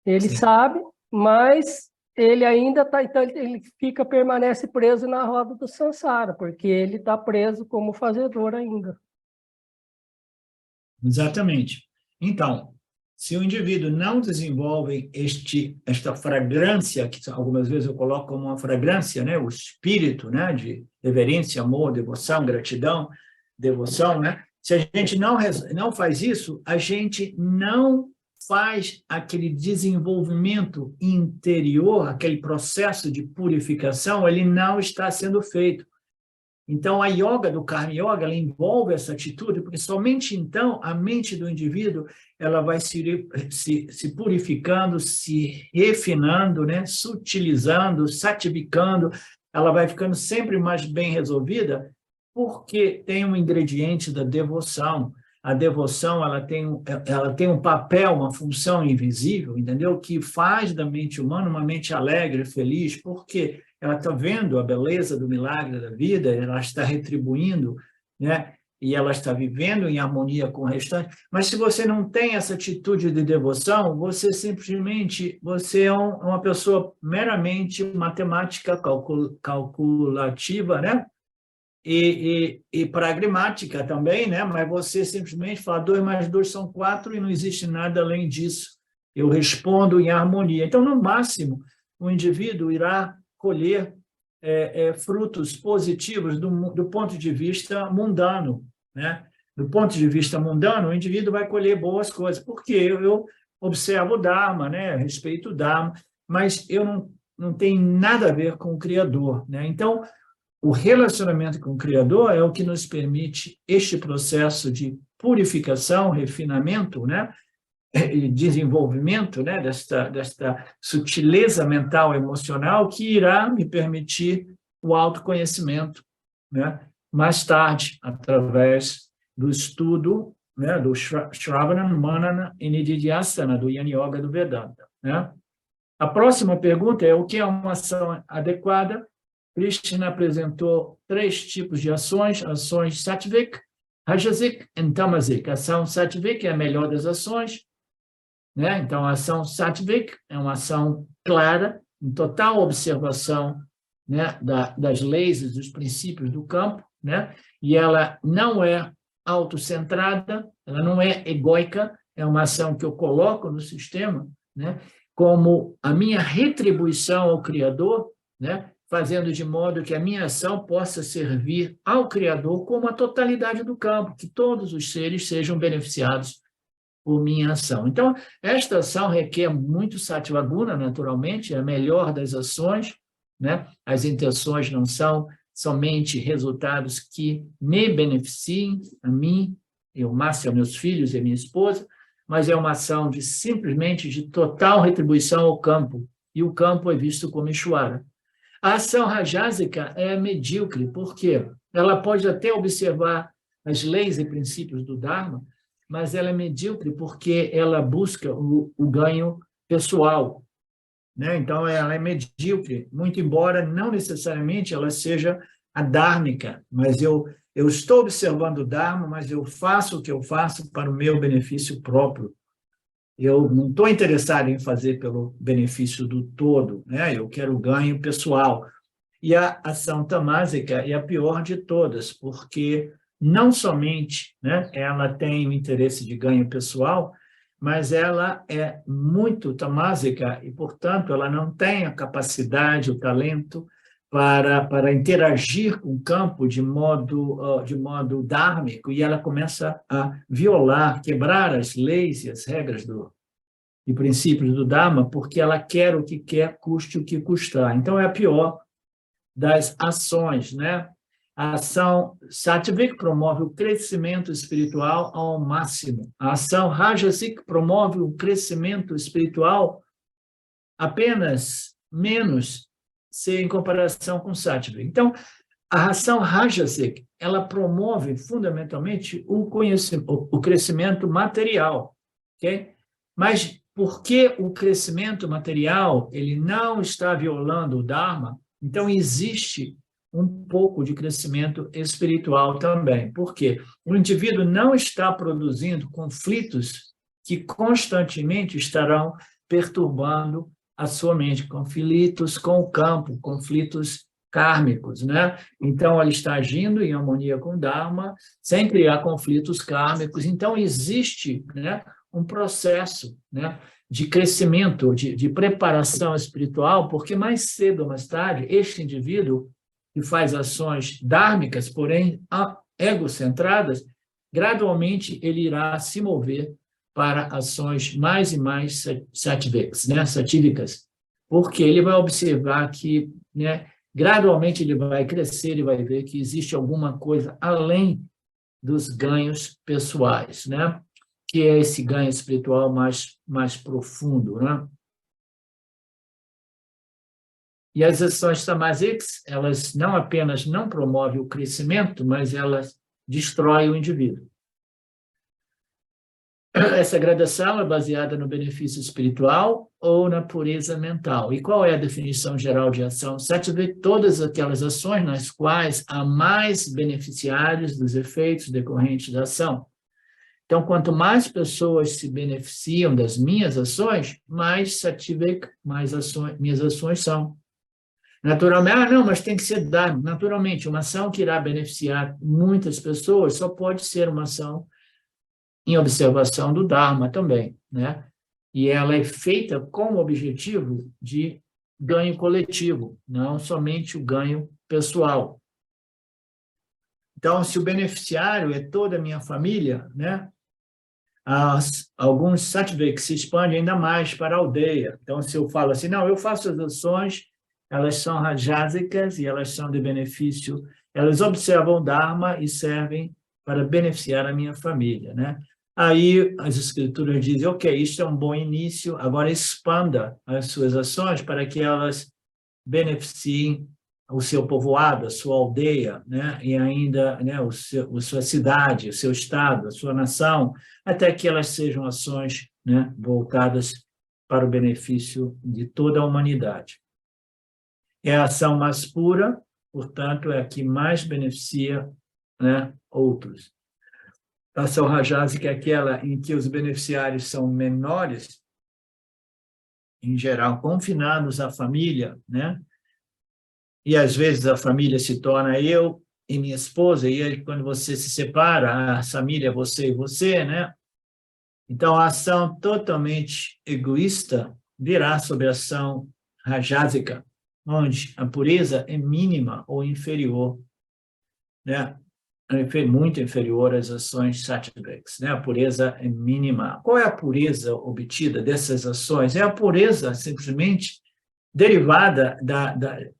Ele Sim. sabe, mas ele ainda está, então ele permanece preso na roda do samsara, porque ele está preso como fazedor ainda. Exatamente. Então, se o indivíduo não desenvolve esta fragrância, que algumas vezes eu coloco como uma fragrância, né, o espírito, né, de reverência, amor, devoção, gratidão, devoção, né? Se a gente não faz isso, a gente não faz aquele desenvolvimento interior, aquele processo de purificação, ele não está sendo feito. Então, a yoga do Karma Yoga, ela envolve essa atitude, porque somente então a mente do indivíduo ela vai se purificando, se refinando, né? Sutilizando, satificando, ela vai ficando sempre mais bem resolvida, porque tem um ingrediente da devoção. A devoção ela tem um papel, uma função invisível, entendeu? Que faz da mente humana uma mente alegre, feliz, porque ela está vendo a beleza do milagre da vida, ela está retribuindo, né? E ela está vivendo em harmonia com o restante. Mas se você não tem essa atitude de devoção, você é uma pessoa meramente matemática, calculativa, né? E pragmática também, né? Mas você simplesmente fala 2 mais 2 são 4 e não existe nada além disso. Eu respondo em harmonia. Então, no máximo, o indivíduo irá colher frutos positivos do ponto de vista mundano, né? Do ponto de vista mundano, o indivíduo vai colher boas coisas, porque eu observo o Dharma, né? Respeito o Dharma, mas eu não tenho nada a ver com o Criador, né? Então, o relacionamento com o Criador é o que nos permite este processo de purificação, refinamento, né? E desenvolvimento, né? desta sutileza mental e emocional que irá me permitir o autoconhecimento, né? Mais tarde, através do estudo, né? Do Shravana, Manana e Nididhyasana, do Yana Yoga do Vedanta, né? A próxima pergunta é: o que é uma ação adequada? Krishna apresentou 3 tipos de ações Sattvic, Rajasic e Tamasic. A ação Sattvic é a melhor das ações, né? Então, a ação Sattvic é uma ação clara, em total observação, né, das leis e dos princípios do campo, né? E ela não é autocentrada, ela não é egóica, é uma ação que eu coloco no sistema, né, como a minha retribuição ao Criador, né, fazendo de modo que a minha ação possa servir ao Criador como a totalidade do campo, que todos os seres sejam beneficiados por minha ação. Então, esta ação requer muito Sattvaguna, naturalmente, é a melhor das ações, né? As intenções não são somente resultados que me beneficiem, a mim, eu, Márcia, meus filhos e a minha esposa, mas é uma ação simplesmente de total retribuição ao campo, e o campo é visto como Ishvara. A ação rajásica é medíocre, porque ela pode até observar as leis e princípios do Dharma, mas ela é medíocre porque ela busca o ganho pessoal, né? Então, ela é medíocre, muito embora não necessariamente ela seja a dármica, mas eu estou observando o Dharma, mas eu faço o que eu faço para o meu benefício próprio. Eu não estou interessado em fazer pelo benefício do todo, né? Eu quero ganho pessoal. E a ação tamásica é a pior de todas, porque não somente, né, ela tem o interesse de ganho pessoal, mas ela é muito tamásica e, portanto, ela não tem a capacidade, o talento para interagir com o campo de modo dármico, e ela começa a violar, quebrar as leis e as regras e princípios do Dharma, porque ela quer o que quer, custe o que custar. Então, é a pior das ações, né? A ação Sattvic promove o crescimento espiritual ao máximo. A ação Rajasic promove o crescimento espiritual apenas menos se em comparação com Sattvic. Então, a ação Rajasic, ela promove fundamentalmente o crescimento material, ok? Mas por que o crescimento material ele não está violando o Dharma? Então, existe um pouco de crescimento espiritual também. Por quê? O indivíduo não está produzindo conflitos que constantemente estarão perturbando a sua mente, conflitos com o campo, conflitos kármicos, né? Então, ela está agindo em harmonia com o Dharma, sem criar conflitos kármicos. Então, existe, né, um processo, né, de crescimento, de preparação espiritual, porque mais cedo ou mais tarde, este indivíduo que faz ações dármicas, porém egocentradas, gradualmente ele irá se mover para ações mais e mais satívicas, né, satívicas, porque ele vai observar que, né, gradualmente ele vai crescer e vai ver que existe alguma coisa além dos ganhos pessoais, né? Que é esse ganho espiritual mais profundo, né? E as ações tamasics, elas não apenas não promovem o crescimento, mas elas destroem o indivíduo. Essa gradação é baseada no benefício espiritual ou na pureza mental. E qual é a definição geral de ação? Sattvic, todas aquelas ações nas quais há mais beneficiários dos efeitos decorrentes da ação. Então, quanto mais pessoas se beneficiam das minhas ações, mais sattvic, minhas ações são. Naturalmente, não, mas tem que ser dado. Naturalmente, uma ação que irá beneficiar muitas pessoas só pode ser uma ação em observação do Dharma também, né? E ela é feita com o objetivo de ganho coletivo, não somente o ganho pessoal. Então, se o beneficiário é toda a minha família, né? Alguns sattvics se expandem ainda mais para a aldeia. Então, se eu falo assim, não, eu faço as ações, elas são rajásicas e elas são de benefício, elas observam o Dharma e servem para beneficiar a minha família, né? Aí as escrituras dizem, ok, isto é um bom início, agora expanda as suas ações para que elas beneficiem o seu povoado, a sua aldeia, né? E ainda, né, a sua cidade, o seu estado, a sua nação, até que elas sejam ações, né, voltadas para o benefício de toda a humanidade. É a ação mais pura, portanto, é a que mais beneficia, né, outros. A ação rajásica é aquela em que os beneficiários são menores, em geral, confinados à família, né? E, às vezes, a família se torna eu e minha esposa, e aí, quando você se separa, a família é você e você, né? Então, a ação totalmente egoísta virá sobre a ação rajásica, onde a pureza é mínima ou inferior, né? Muito inferior às ações sattvics, né? A pureza é mínima. Qual é a pureza obtida dessas ações? É a pureza, simplesmente, derivada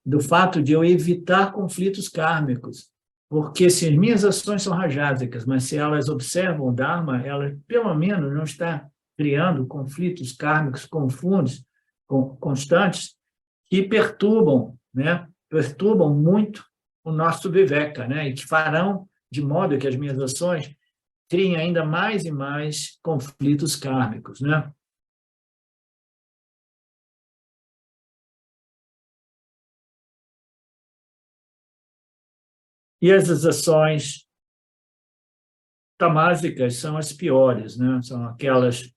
do fato de eu evitar conflitos kármicos. Porque se as minhas ações são rajásicas, mas se elas observam o Dharma, elas, pelo menos, não estão criando conflitos kármicos constantes que perturbam, né? Perturbam muito o nosso viveka, né? E que farão de modo que as minhas ações criem ainda mais e mais conflitos kármicos, né? E essas ações tamásicas são as piores, né? São aquelas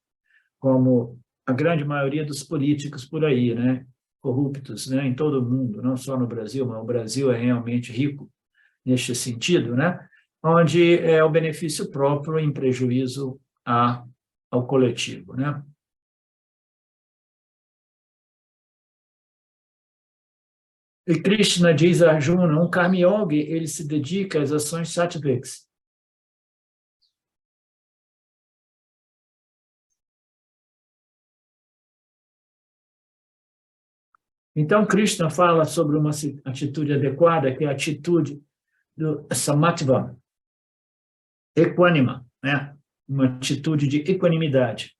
como a grande maioria dos políticos por aí, né? Corruptos, né? Em todo o mundo, não só no Brasil, mas o Brasil é realmente rico neste sentido, né? Onde é o benefício próprio em prejuízo ao coletivo, né? E Krishna diz a Arjuna, um karma yogi, ele se dedica às ações sattvics. Então, Krishna fala sobre uma atitude adequada, que é a atitude do samatva, equânima, né? Uma atitude de equanimidade.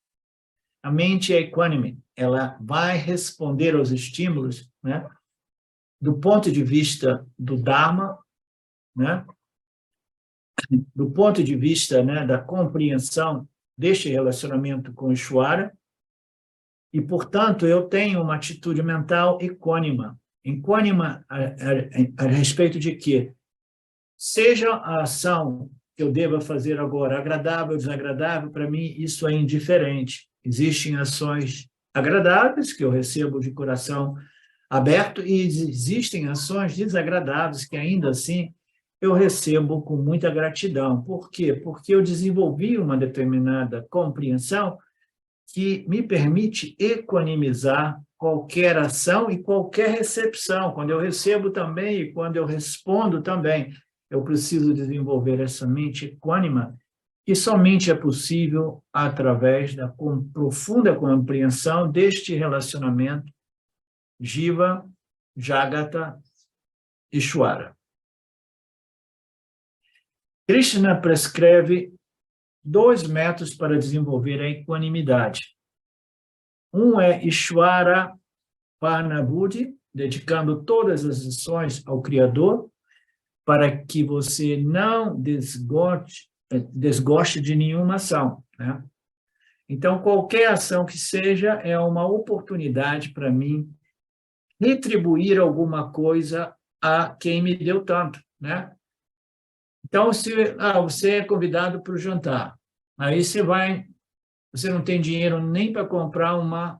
A mente é equânime, ela vai responder aos estímulos, né? Do ponto de vista do Dharma, né? Do ponto de vista, né, da compreensão deste relacionamento com o Ishvara, e, portanto, eu tenho uma atitude mental equânima. Equânima a respeito de que, seja a ação que eu deva fazer agora agradável ou desagradável, para mim isso é indiferente. Existem ações agradáveis, que eu recebo de coração aberto, e existem ações desagradáveis que, ainda assim, eu recebo com muita gratidão. Por quê? Porque eu desenvolvi uma determinada compreensão que me permite equanimizar qualquer ação e qualquer recepção. Quando eu recebo também e quando eu respondo também, eu preciso desenvolver essa mente equânime, que somente é possível através da profunda compreensão deste relacionamento Jiva, Jagata e Ishvara. Krishna prescreve 2 métodos para desenvolver a equanimidade. Um é Ishvara Parnabuddhi, dedicando todas as ações ao Criador, para que você não desgoste de nenhuma ação, né? Então, qualquer ação que seja, é uma oportunidade para mim retribuir alguma coisa a quem me deu tanto, né? Então, se você é convidado para o jantar, aí você não tem dinheiro nem para comprar uma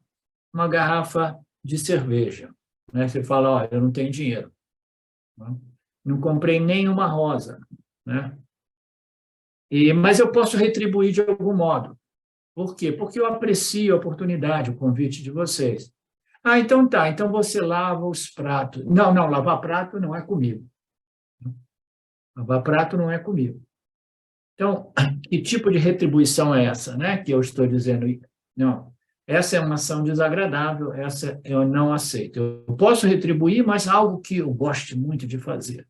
garrafa de cerveja, né? Você fala, ó, eu não tenho dinheiro, né? Não comprei nenhuma rosa, né? Mas eu posso retribuir de algum modo. Por quê? Porque eu aprecio a oportunidade, o convite de vocês. Então tá, então você lava os pratos. Não, lavar prato não é comigo. Lavar prato não é comigo. Então, que tipo de retribuição é essa, né? Que eu estou dizendo? Não, essa é uma ação desagradável, essa eu não aceito. Eu posso retribuir, mas algo que eu goste muito de fazer.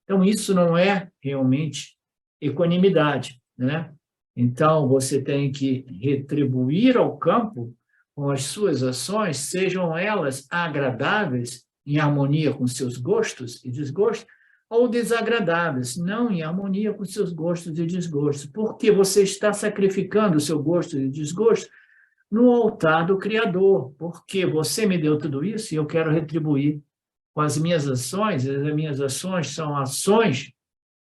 Então, isso não é realmente equanimidade, né? Então, você tem que retribuir ao campo com as suas ações, sejam elas agradáveis, em harmonia com seus gostos e desgostos, ou desagradáveis, não em harmonia com seus gostos e desgostos, porque você está sacrificando o seu gosto e desgosto no altar do Criador, porque você me deu tudo isso e eu quero retribuir com as minhas ações. As minhas ações são ações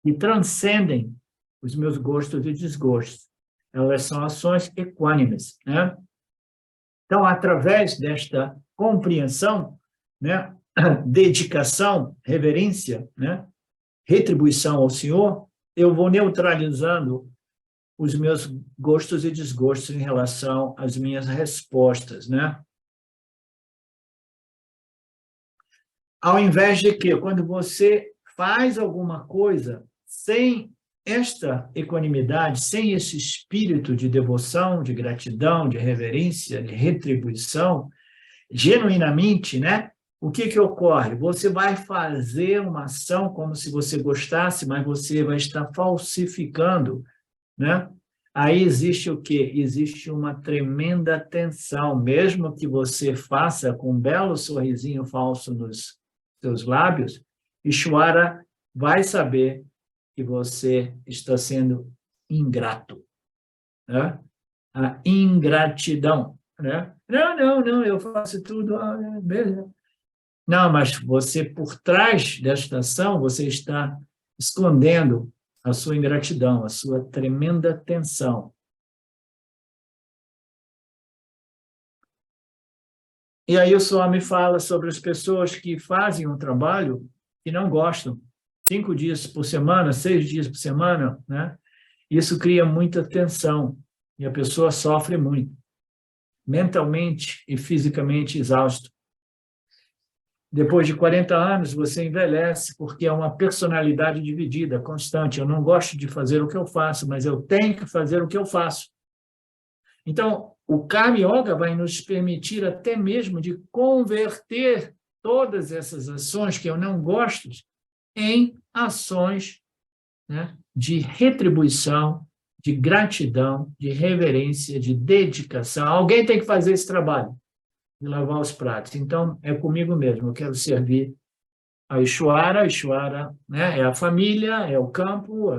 que transcendem os meus gostos e desgostos. Elas são ações equânimes, né? Então, através desta compreensão, né, dedicação, reverência, né, retribuição ao Senhor, eu vou neutralizando os meus gostos e desgostos em relação às minhas respostas, né? Ao invés de que, quando você faz alguma coisa sem esta equanimidade, sem esse espírito de devoção, de gratidão, de reverência, de retribuição, genuinamente, né? O que ocorre? Você vai fazer uma ação como se você gostasse, mas você vai estar falsificando, né? Aí existe o quê? Existe uma tremenda tensão, mesmo que você faça com um belo sorrisinho falso nos seus lábios, Ishvara vai saber que você está sendo ingrato, né? A ingratidão, né? Não, eu faço tudo, beleza. Não, mas você, por trás desta ação, você está escondendo a sua ingratidão, a sua tremenda tensão. E aí o Swami fala sobre as pessoas que fazem um trabalho que não gostam, 5 dias por semana, 6 dias por semana, né? Isso cria muita tensão e a pessoa sofre muito, mentalmente e fisicamente exausto. Depois de 40 anos, você envelhece porque é uma personalidade dividida, constante. Eu não gosto de fazer o que eu faço, mas eu tenho que fazer o que eu faço. Então, o Karma Yoga vai nos permitir até mesmo de converter todas essas ações que eu não gosto em ações, né, de retribuição, de gratidão, de reverência, de dedicação. Alguém tem que fazer esse trabalho de lavar os pratos. Então, é comigo mesmo. Eu quero servir a Ishvara. Ishvara, né, é a família, é o campo,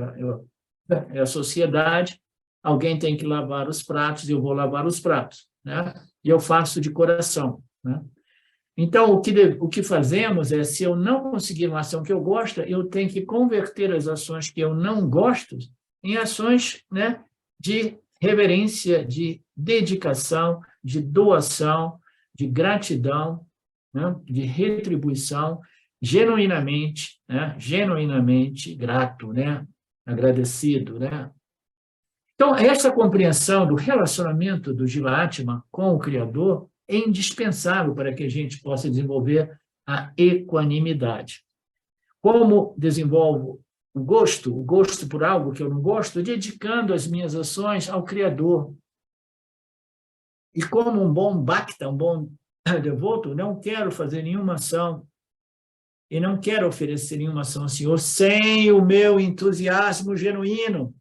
é a sociedade. Alguém tem que lavar os pratos e eu vou lavar os pratos, né? E eu faço de coração, né? Então, o que fazemos é, se eu não conseguir uma ação que eu gosto, eu tenho que converter as ações que eu não gosto em ações, né, de reverência, de dedicação, de doação, de gratidão, né? De retribuição, genuinamente, né? Genuinamente grato, né? Agradecido, né? Então, essa compreensão do relacionamento do Jiva-Atma com o Criador é indispensável para que a gente possa desenvolver a equanimidade. Como desenvolvo o gosto por algo que eu não gosto, dedicando as minhas ações ao Criador. E como um bom bhakta, um bom devoto, não quero fazer nenhuma ação e não quero oferecer nenhuma ação ao Senhor sem o meu entusiasmo genuíno.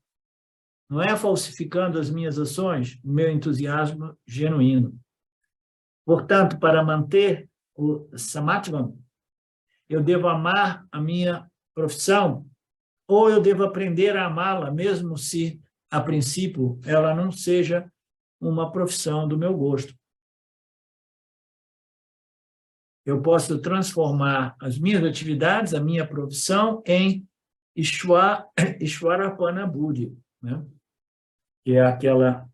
Não é falsificando as minhas ações, o meu entusiasmo genuíno. Portanto, para manter o samatvam, eu devo amar a minha profissão, ou eu devo aprender a amá-la, mesmo se, a princípio, ela não seja uma profissão do meu gosto. Eu posso transformar as minhas atividades, a minha profissão, em Ishwarapana Buddhi, né? Que é aquela,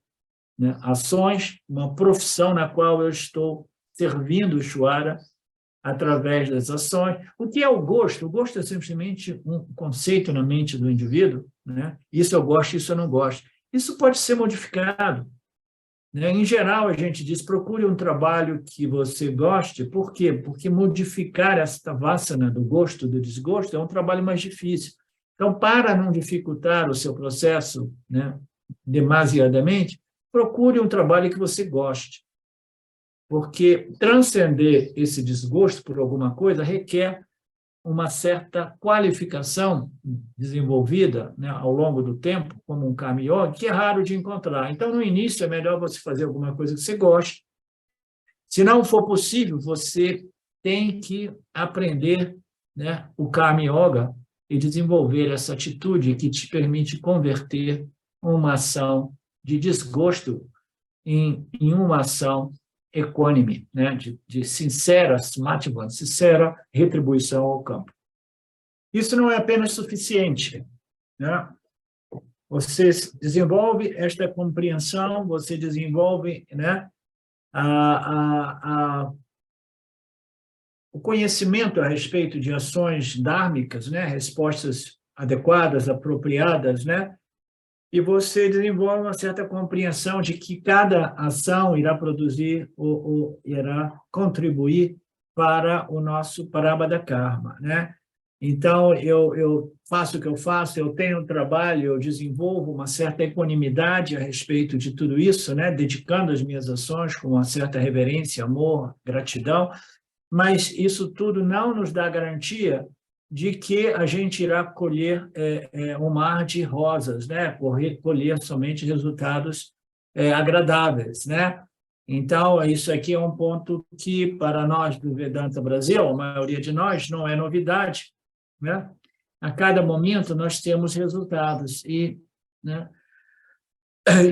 né, ações, uma profissão na qual eu estou servindo o Ishwara através das ações. O que é o gosto? O gosto é simplesmente um conceito na mente do indivíduo, né? Isso eu gosto, isso eu não gosto. Isso pode ser modificado, né? Em geral, a gente diz, procure um trabalho que você goste. Por quê? Porque modificar esta vassana do gosto, do desgosto, é um trabalho mais difícil. Então, para não dificultar o seu processo, né, demasiadamente, procure um trabalho que você goste. Porque transcender esse desgosto por alguma coisa requer uma certa qualificação desenvolvida, né, ao longo do tempo, como um Karma Yoga, que é raro de encontrar. Então, no início, é melhor você fazer alguma coisa que você goste. Se não for possível, você tem que aprender, né, o Karma Yoga e desenvolver essa atitude que te permite converter uma ação de desgosto em uma ação equânime, né? de sincera samatva, sincera retribuição ao campo. Isso não é apenas suficiente, né? Você desenvolve esta compreensão, você desenvolve, né, o conhecimento a respeito de ações dhármicas, né, respostas adequadas, apropriadas, né? E você desenvolve uma certa compreensão de que cada ação irá produzir ou irá contribuir para o nosso Prarabdha Karma, né? Então, eu faço o que eu faço, eu tenho um trabalho, eu desenvolvo uma certa equanimidade a respeito de tudo isso, né? Dedicando as minhas ações com uma certa reverência, amor, gratidão, mas isso tudo não nos dá garantia de que a gente irá colher um mar de rosas, né? Colher somente resultados agradáveis, né? Então, isso aqui é um ponto que, para nós do Vedanta Brasil, a maioria de nós, não é novidade, né? A cada momento nós temos resultados né?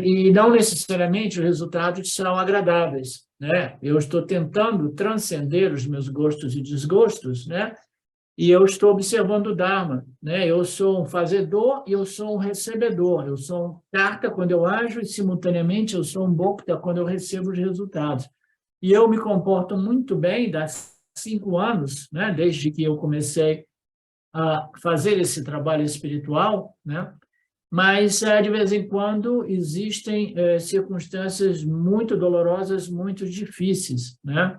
E não necessariamente os resultados serão agradáveis, né? Eu estou tentando transcender os meus gostos e desgostos, né? E eu estou observando o Dharma, né? Eu sou um fazedor e eu sou um recebedor. Eu sou um karta quando eu ajo e, simultaneamente, eu sou um bhokta quando eu recebo os resultados. E eu me comporto muito bem há 5 anos, né? Desde que eu comecei a fazer esse trabalho espiritual, né? Mas, de vez em quando, existem circunstâncias muito dolorosas, muito difíceis, né?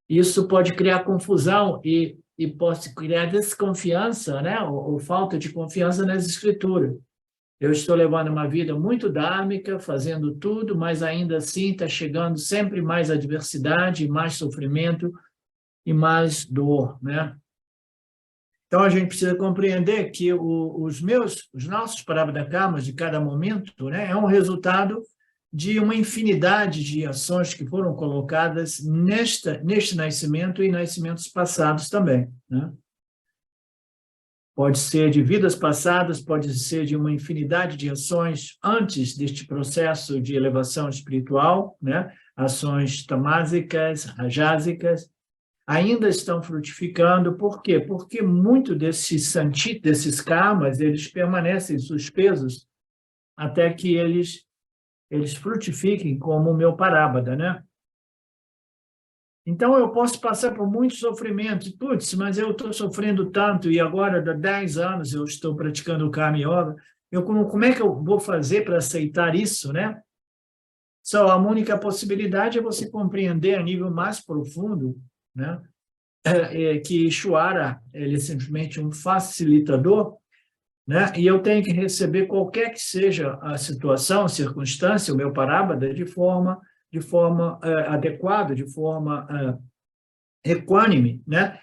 Isso pode criar confusão e pode criar desconfiança, né? Ou falta de confiança nas escrituras. Eu estou levando uma vida muito dhármica, fazendo tudo, mas ainda assim está chegando sempre mais adversidade, mais sofrimento e mais dor, né? Então, a gente precisa compreender que os nossos Prarabdha Karmas de cada momento, né, é um resultado de uma infinidade de ações que foram colocadas neste nascimento e nascimentos passados também, né? Pode ser de vidas passadas, pode ser de uma infinidade de ações antes deste processo de elevação espiritual, né? Ações tamásicas, rajásicas, ainda estão frutificando. Por quê? Porque muito desses karmas, eles permanecem suspensos até que eles eles frutifiquem como o meu parábada, né? Então, eu posso passar por muitos sofrimentos. Putz, mas eu estou sofrendo tanto e agora, há 10 anos, eu estou praticando o Karma Yoga. Como é que eu vou fazer para aceitar isso, né? Só a única possibilidade é você compreender a nível mais profundo, né? Que Ishvara, ele é simplesmente um facilitador, né? E eu tenho que receber qualquer que seja a situação, a circunstância, o meu parábada, de forma adequada, de forma equânime, né?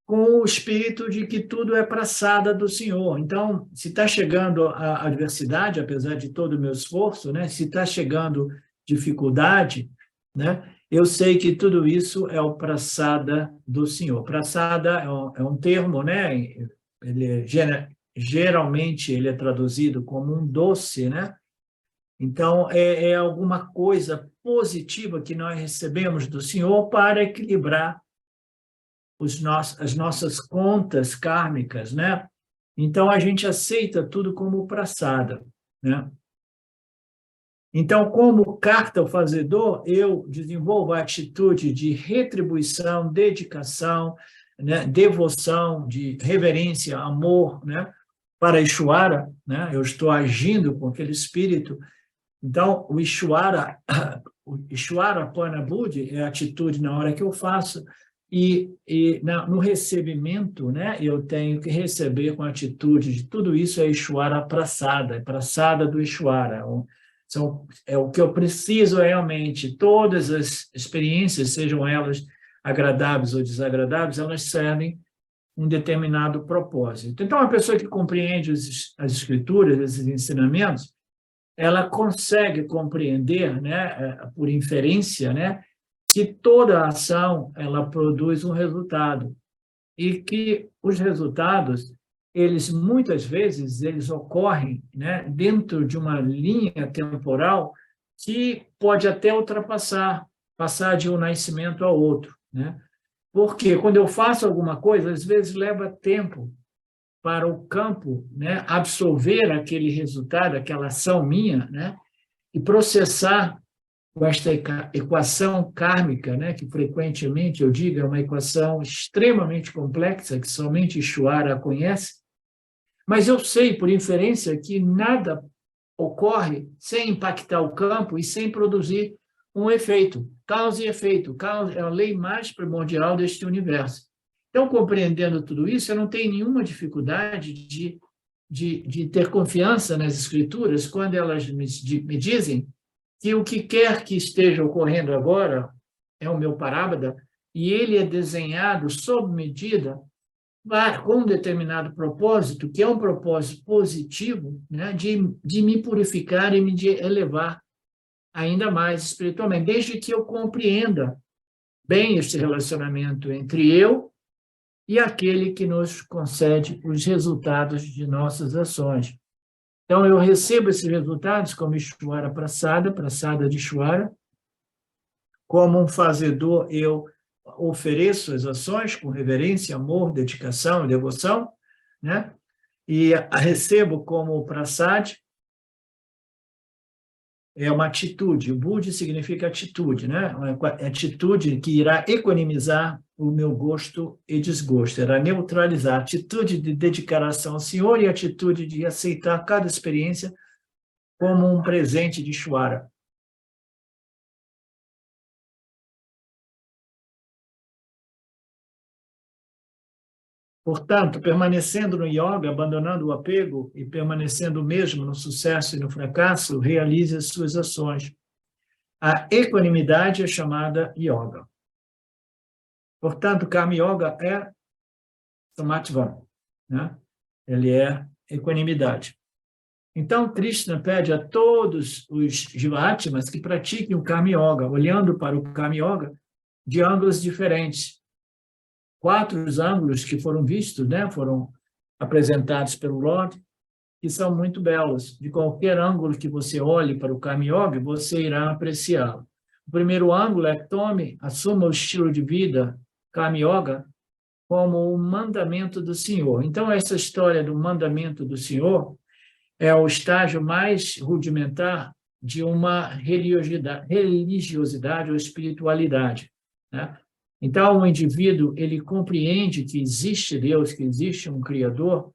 Com o espírito de que tudo é praçada do Senhor. Então, se está chegando a adversidade, apesar de todo o meu esforço, né? Se está chegando dificuldade, né? Eu sei que tudo isso é o praçada do Senhor. Praçada é um termo, né? Geralmente ele é traduzido como um doce, né? Então, é alguma coisa positiva que nós recebemos do Senhor para equilibrar as nossas contas kármicas, né? Então, a gente aceita tudo como praçada, né? Então, como carta ao fazedor, eu desenvolvo a atitude de retribuição, dedicação, né? Devoção, de reverência, amor, né? Para Ishvara, né? Eu estou agindo com aquele espírito. Então, o Ishvara Parna Buddhi é a atitude na hora que eu faço, no recebimento, né, eu tenho que receber com a atitude de tudo isso é Ishvara Prasada, é Prasada do Ishvara. É o que eu preciso realmente. Todas as experiências, sejam elas agradáveis ou desagradáveis, elas servem um determinado propósito. Então, a pessoa que compreende as escrituras, esses ensinamentos, ela consegue compreender, né, por inferência, né, que toda ação ela produz um resultado e que os resultados, eles muitas vezes eles ocorrem, né, dentro de uma linha temporal que pode até passar de um nascimento ao outro, né? Porque quando eu faço alguma coisa, às vezes leva tempo para o campo, né, absorver aquele resultado, aquela ação minha, né, e processar com esta equação kármica, né, que frequentemente eu digo é uma equação extremamente complexa, que somente Ishvara conhece, mas eu sei, por inferência, que nada ocorre sem impactar o campo e sem produzir um efeito. Causa e efeito. Causa é a lei mais primordial deste universo. Então, compreendendo tudo isso, eu não tenho nenhuma dificuldade de ter confiança nas escrituras quando elas me dizem que o que quer que esteja ocorrendo agora é o meu parábada e ele é desenhado sob medida com um determinado propósito, que é um propósito positivo, né, de me purificar e me elevar ainda mais espiritualmente, desde que eu compreenda bem este relacionamento entre eu e aquele que nos concede os resultados de nossas ações. Então, eu recebo esses resultados como Ishvara Prasada de Ishvara, como um fazedor, eu ofereço as ações com reverência, amor, dedicação e devoção, né? E a recebo como prasad, é uma atitude. O Buddha significa atitude, né? Uma atitude que irá equanimizar o meu gosto e desgosto, irá neutralizar a atitude de dedicação ao Senhor e a atitude de aceitar cada experiência como um presente de Ishvara. Portanto, permanecendo no yoga, abandonando o apego e permanecendo mesmo no sucesso e no fracasso, realize as suas ações. A equanimidade é chamada yoga. Portanto, Karma Yoga é samatva, né? Ele é equanimidade. Então, Krishna pede a todos os Jivatmas que pratiquem o Karma Yoga, olhando para o Karma Yoga de ângulos diferentes. 4 ângulos que foram vistos, né, foram apresentados pelo Lord, que são muito belos. De qualquer ângulo que você olhe para o Karma Yoga, você irá apreciá-lo. O primeiro ângulo é assuma o estilo de vida Karma Yoga como o mandamento do Senhor. Então, essa história do mandamento do Senhor é o estágio mais rudimentar de uma religiosidade ou espiritualidade, né? Então, o indivíduo, ele compreende que existe Deus, que existe um Criador,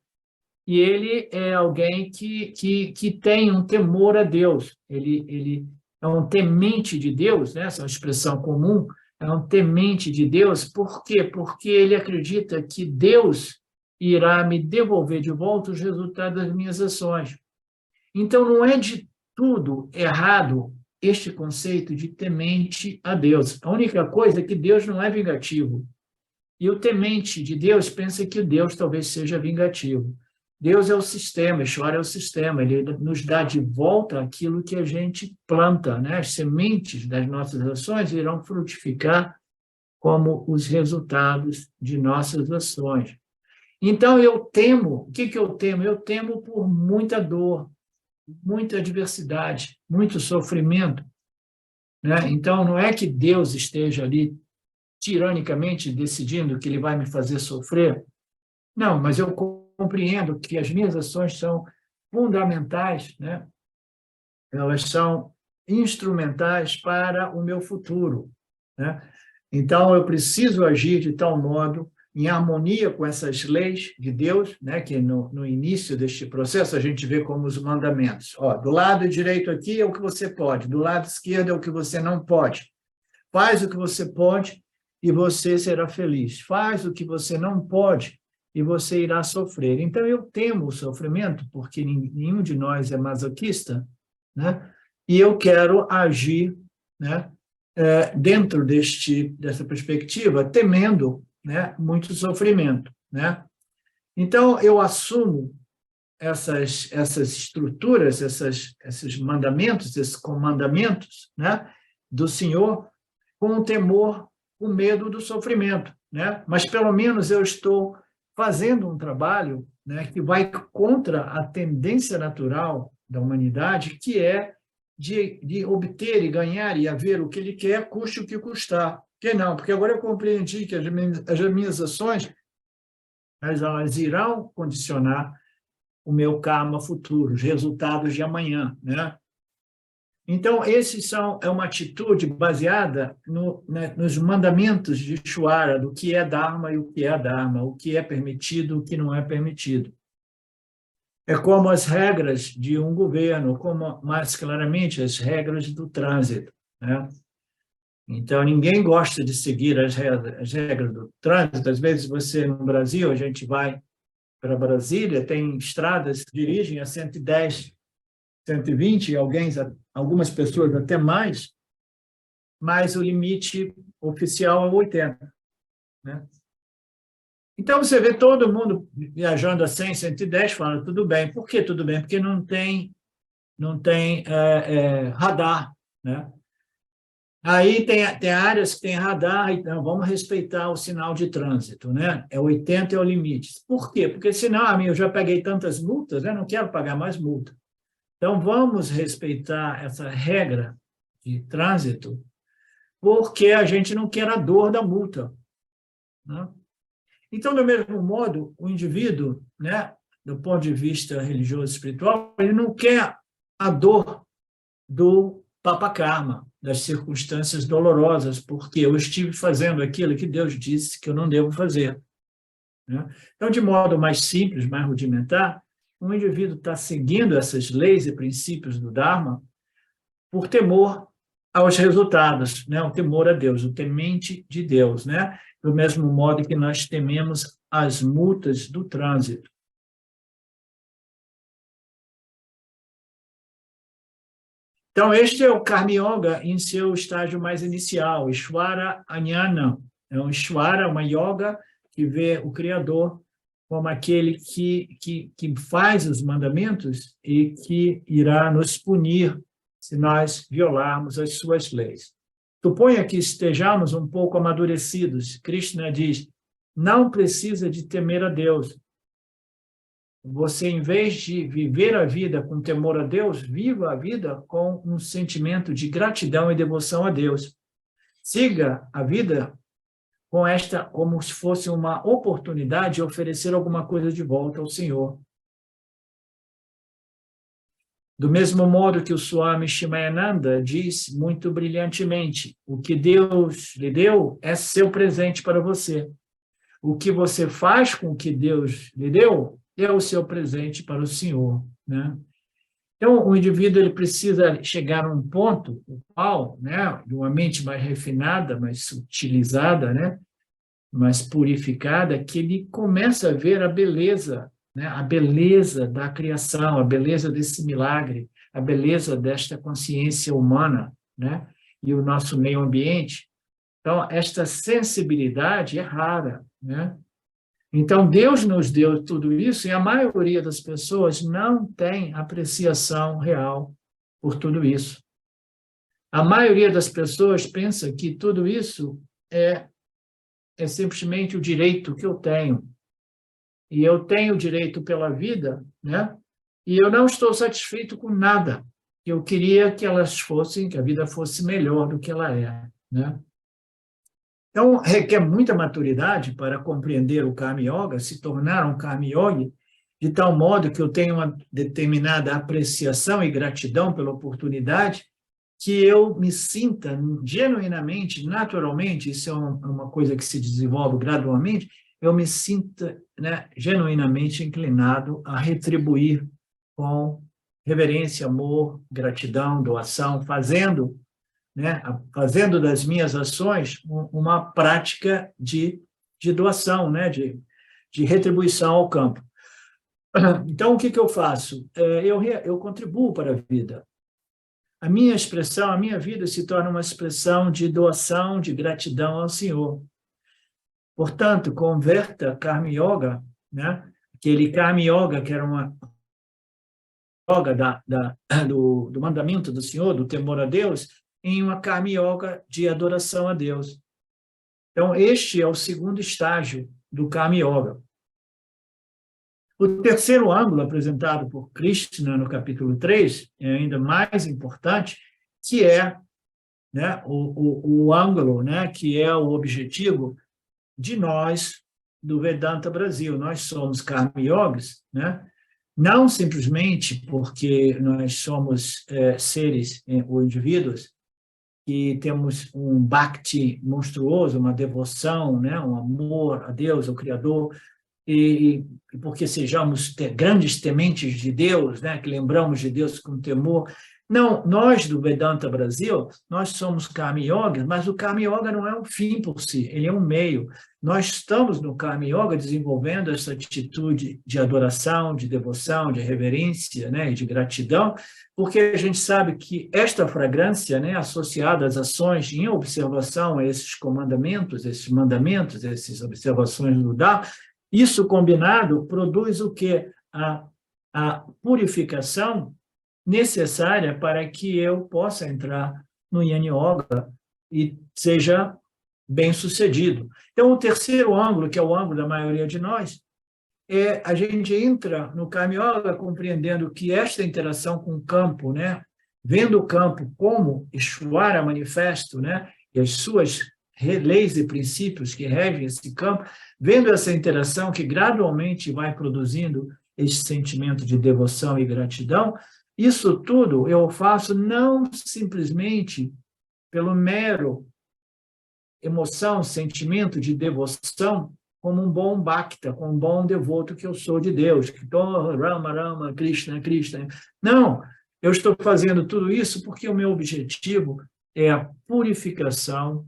e ele é alguém que tem um temor a Deus. Ele é um temente de Deus, né? Essa é uma expressão comum, é um temente de Deus. Por quê? Porque ele acredita que Deus irá me devolver de volta os resultados das minhas ações. Então, não é de tudo errado este conceito de temente a Deus. A única coisa é que Deus não é vingativo. E o temente de Deus pensa que Deus talvez seja vingativo. Deus é o sistema, Ishvara é o sistema, ele nos dá de volta aquilo que a gente planta, né? As sementes das nossas ações irão frutificar como os resultados de nossas ações. Então, eu temo, o que eu temo? Eu temo por muita dor, muita adversidade, muito sofrimento, né? Então, não é que Deus esteja ali tiranicamente decidindo que ele vai me fazer sofrer. Não, mas eu compreendo que as minhas ações são fundamentais, né? Elas são instrumentais para o meu futuro, né? Então, eu preciso agir de tal modo, em harmonia com essas leis de Deus, né? Que no início deste processo a gente vê como os mandamentos. Ó, do lado direito aqui é o que você pode, do lado esquerdo é o que você não pode. Faz o que você pode e você será feliz. Faz o que você não pode e você irá sofrer. Então, eu temo o sofrimento, porque nenhum de nós é masoquista, né? E eu quero agir, né, dentro dessa perspectiva, temendo, né, muito sofrimento, né? Então, eu assumo essas estruturas, esses mandamentos, esses comandamentos, né, do Senhor, com o temor, o medo do sofrimento, né? Mas, pelo menos, eu estou fazendo um trabalho, né, que vai contra a tendência natural da humanidade, que é de obter e ganhar e haver o que ele quer, custe o que custar. Por que não? Porque agora eu compreendi que as minhas ações elas irão condicionar o meu karma futuro, os resultados de amanhã, né? Então, é uma atitude baseada nos mandamentos de Ishvara, do que é Dharma e o que é Adharma, o que é permitido e o que não é permitido. É como as regras de um governo, como, mais claramente, as regras do trânsito, né? Então, ninguém gosta de seguir as regras do trânsito. Às vezes, no Brasil, a gente vai para Brasília, tem estradas que dirigem a 110, 120, algumas pessoas até mais, mas o limite oficial é 80, né? Então, você vê todo mundo viajando a 100, 110, fala, tudo bem. Por que tudo bem? Porque não tem radar, né? Aí tem áreas que tem radar, então vamos respeitar o sinal de trânsito, né? 80 é o limite. Por quê? Porque senão, eu já paguei tantas multas, eu não quero pagar mais multa. Então, vamos respeitar essa regra de trânsito, porque a gente não quer a dor da multa, né? Então, do mesmo modo, o indivíduo, né, do ponto de vista religioso e espiritual, ele não quer a dor do papakarma, das circunstâncias dolorosas, porque eu estive fazendo aquilo que Deus disse que eu não devo fazer, né? Então, de modo mais simples, mais rudimentar, um indivíduo está seguindo essas leis e princípios do Dharma por temor aos resultados, né? O temor a Deus, o temente de Deus, né? Do mesmo modo que nós tememos as multas do trânsito. Então, este é o Karma Yoga em seu estágio mais inicial, Ishvara Jnana. É um Ishvara, uma yoga que vê o Criador como aquele que faz os mandamentos e que irá nos punir se nós violarmos as suas leis. Suponha que estejamos um pouco amadurecidos. Krishna diz, não precisa de temer a Deus. Você, em vez de viver a vida com temor a Deus, viva a vida com um sentimento de gratidão e devoção a Deus. Siga a vida como se fosse uma oportunidade de oferecer alguma coisa de volta ao Senhor. Do mesmo modo que o Swami Shimayananda diz muito brilhantemente, o que Deus lhe deu é seu presente para você. O que você faz com o que Deus lhe deu é o seu presente para o Senhor, né? Então, o indivíduo ele precisa chegar a um ponto, o qual, né, de uma mente mais refinada, mais sutilizada, né, mais purificada, que ele começa a ver a beleza, né, a beleza da criação, a beleza desse milagre, a beleza desta consciência humana, né, e o nosso meio ambiente. Então, esta sensibilidade é rara, né? Então, Deus nos deu tudo isso e a maioria das pessoas não tem apreciação real por tudo isso. A maioria das pessoas pensa que tudo isso é simplesmente o direito que eu tenho. E eu tenho direito pela vida, né? E eu não estou satisfeito com nada. Eu queria que elas fossem, que a vida fosse melhor do que ela é, né? Então, requer muita maturidade para compreender o Karma Yoga, se tornar um Karma Yogi, de tal modo que eu tenha uma determinada apreciação e gratidão pela oportunidade, que eu me sinta genuinamente, naturalmente, isso é uma coisa que se desenvolve gradualmente, eu me sinta, né, genuinamente inclinado a retribuir com reverência, amor, gratidão, doação, fazendo das minhas ações uma prática de doação, né? de retribuição ao campo. Então, o que eu faço? Eu contribuo para a vida. A minha expressão, a minha vida se torna uma expressão de doação, de gratidão ao Senhor. Portanto, converta Karma Yoga, né? Aquele Karma Yoga que era uma yoga do mandamento do Senhor, do temor a Deus, em uma Karma Yoga de adoração a Deus. Então, este é o segundo estágio do Karma Yoga. O terceiro ângulo apresentado por Krishna no capítulo 3 é ainda mais importante, que é, né, o ângulo, né, que é o objetivo de nós do Vedanta Brasil. Nós somos Karma Yogis, né? Não simplesmente porque nós somos seres ou indivíduos que temos um bhakti monstruoso, uma devoção, né, um amor a Deus, ao Criador, e porque sejamos grandes tementes de Deus, né, que lembramos de Deus com temor. Não, nós do Vedanta Brasil, nós somos Karma Yoga, mas o Karma Yoga não é um fim por si, ele é um meio. Nós estamos no Karma Yoga desenvolvendo essa atitude de adoração, de devoção, de reverência, né, e de gratidão, porque a gente sabe que esta fragrância, né, associada às ações em observação a esses comandamentos, esses mandamentos, essas observações do Dharma, isso combinado produz o quê? A purificação necessária para que eu possa entrar no Jnana Yoga e seja bem-sucedido. Então, o terceiro ângulo, que é o ângulo da maioria de nós, a gente entra no Karma Yoga compreendendo que esta interação com o campo, né, vendo o campo como Ishvara manifesto, né, e as suas leis e princípios que regem esse campo, vendo essa interação que gradualmente vai produzindo esse sentimento de devoção e gratidão, isso tudo eu faço não simplesmente pelo mero emoção, sentimento de devoção, como um bom bhakta, como um bom devoto que eu sou de Deus, que estou Rama, Rama, Krishna, Krishna. Não, eu estou fazendo tudo isso porque o meu objetivo é a purificação,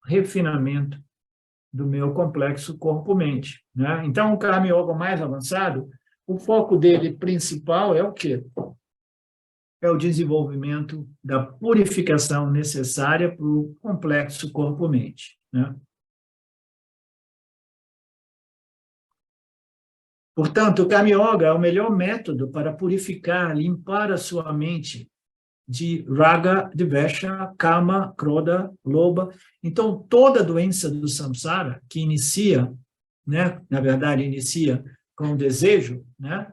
refinamento do meu complexo corpo-mente, né? Então, o Karma Yoga mais avançado, o foco dele principal é o quê? É o desenvolvimento da purificação necessária para o complexo corpo-mente, né? Portanto, o Karma Yoga é o melhor método para purificar, limpar a sua mente de raga, dvesha, kama, krodha, lobha. Então, toda doença do samsara que inicia, né, na verdade, inicia com o desejo, né,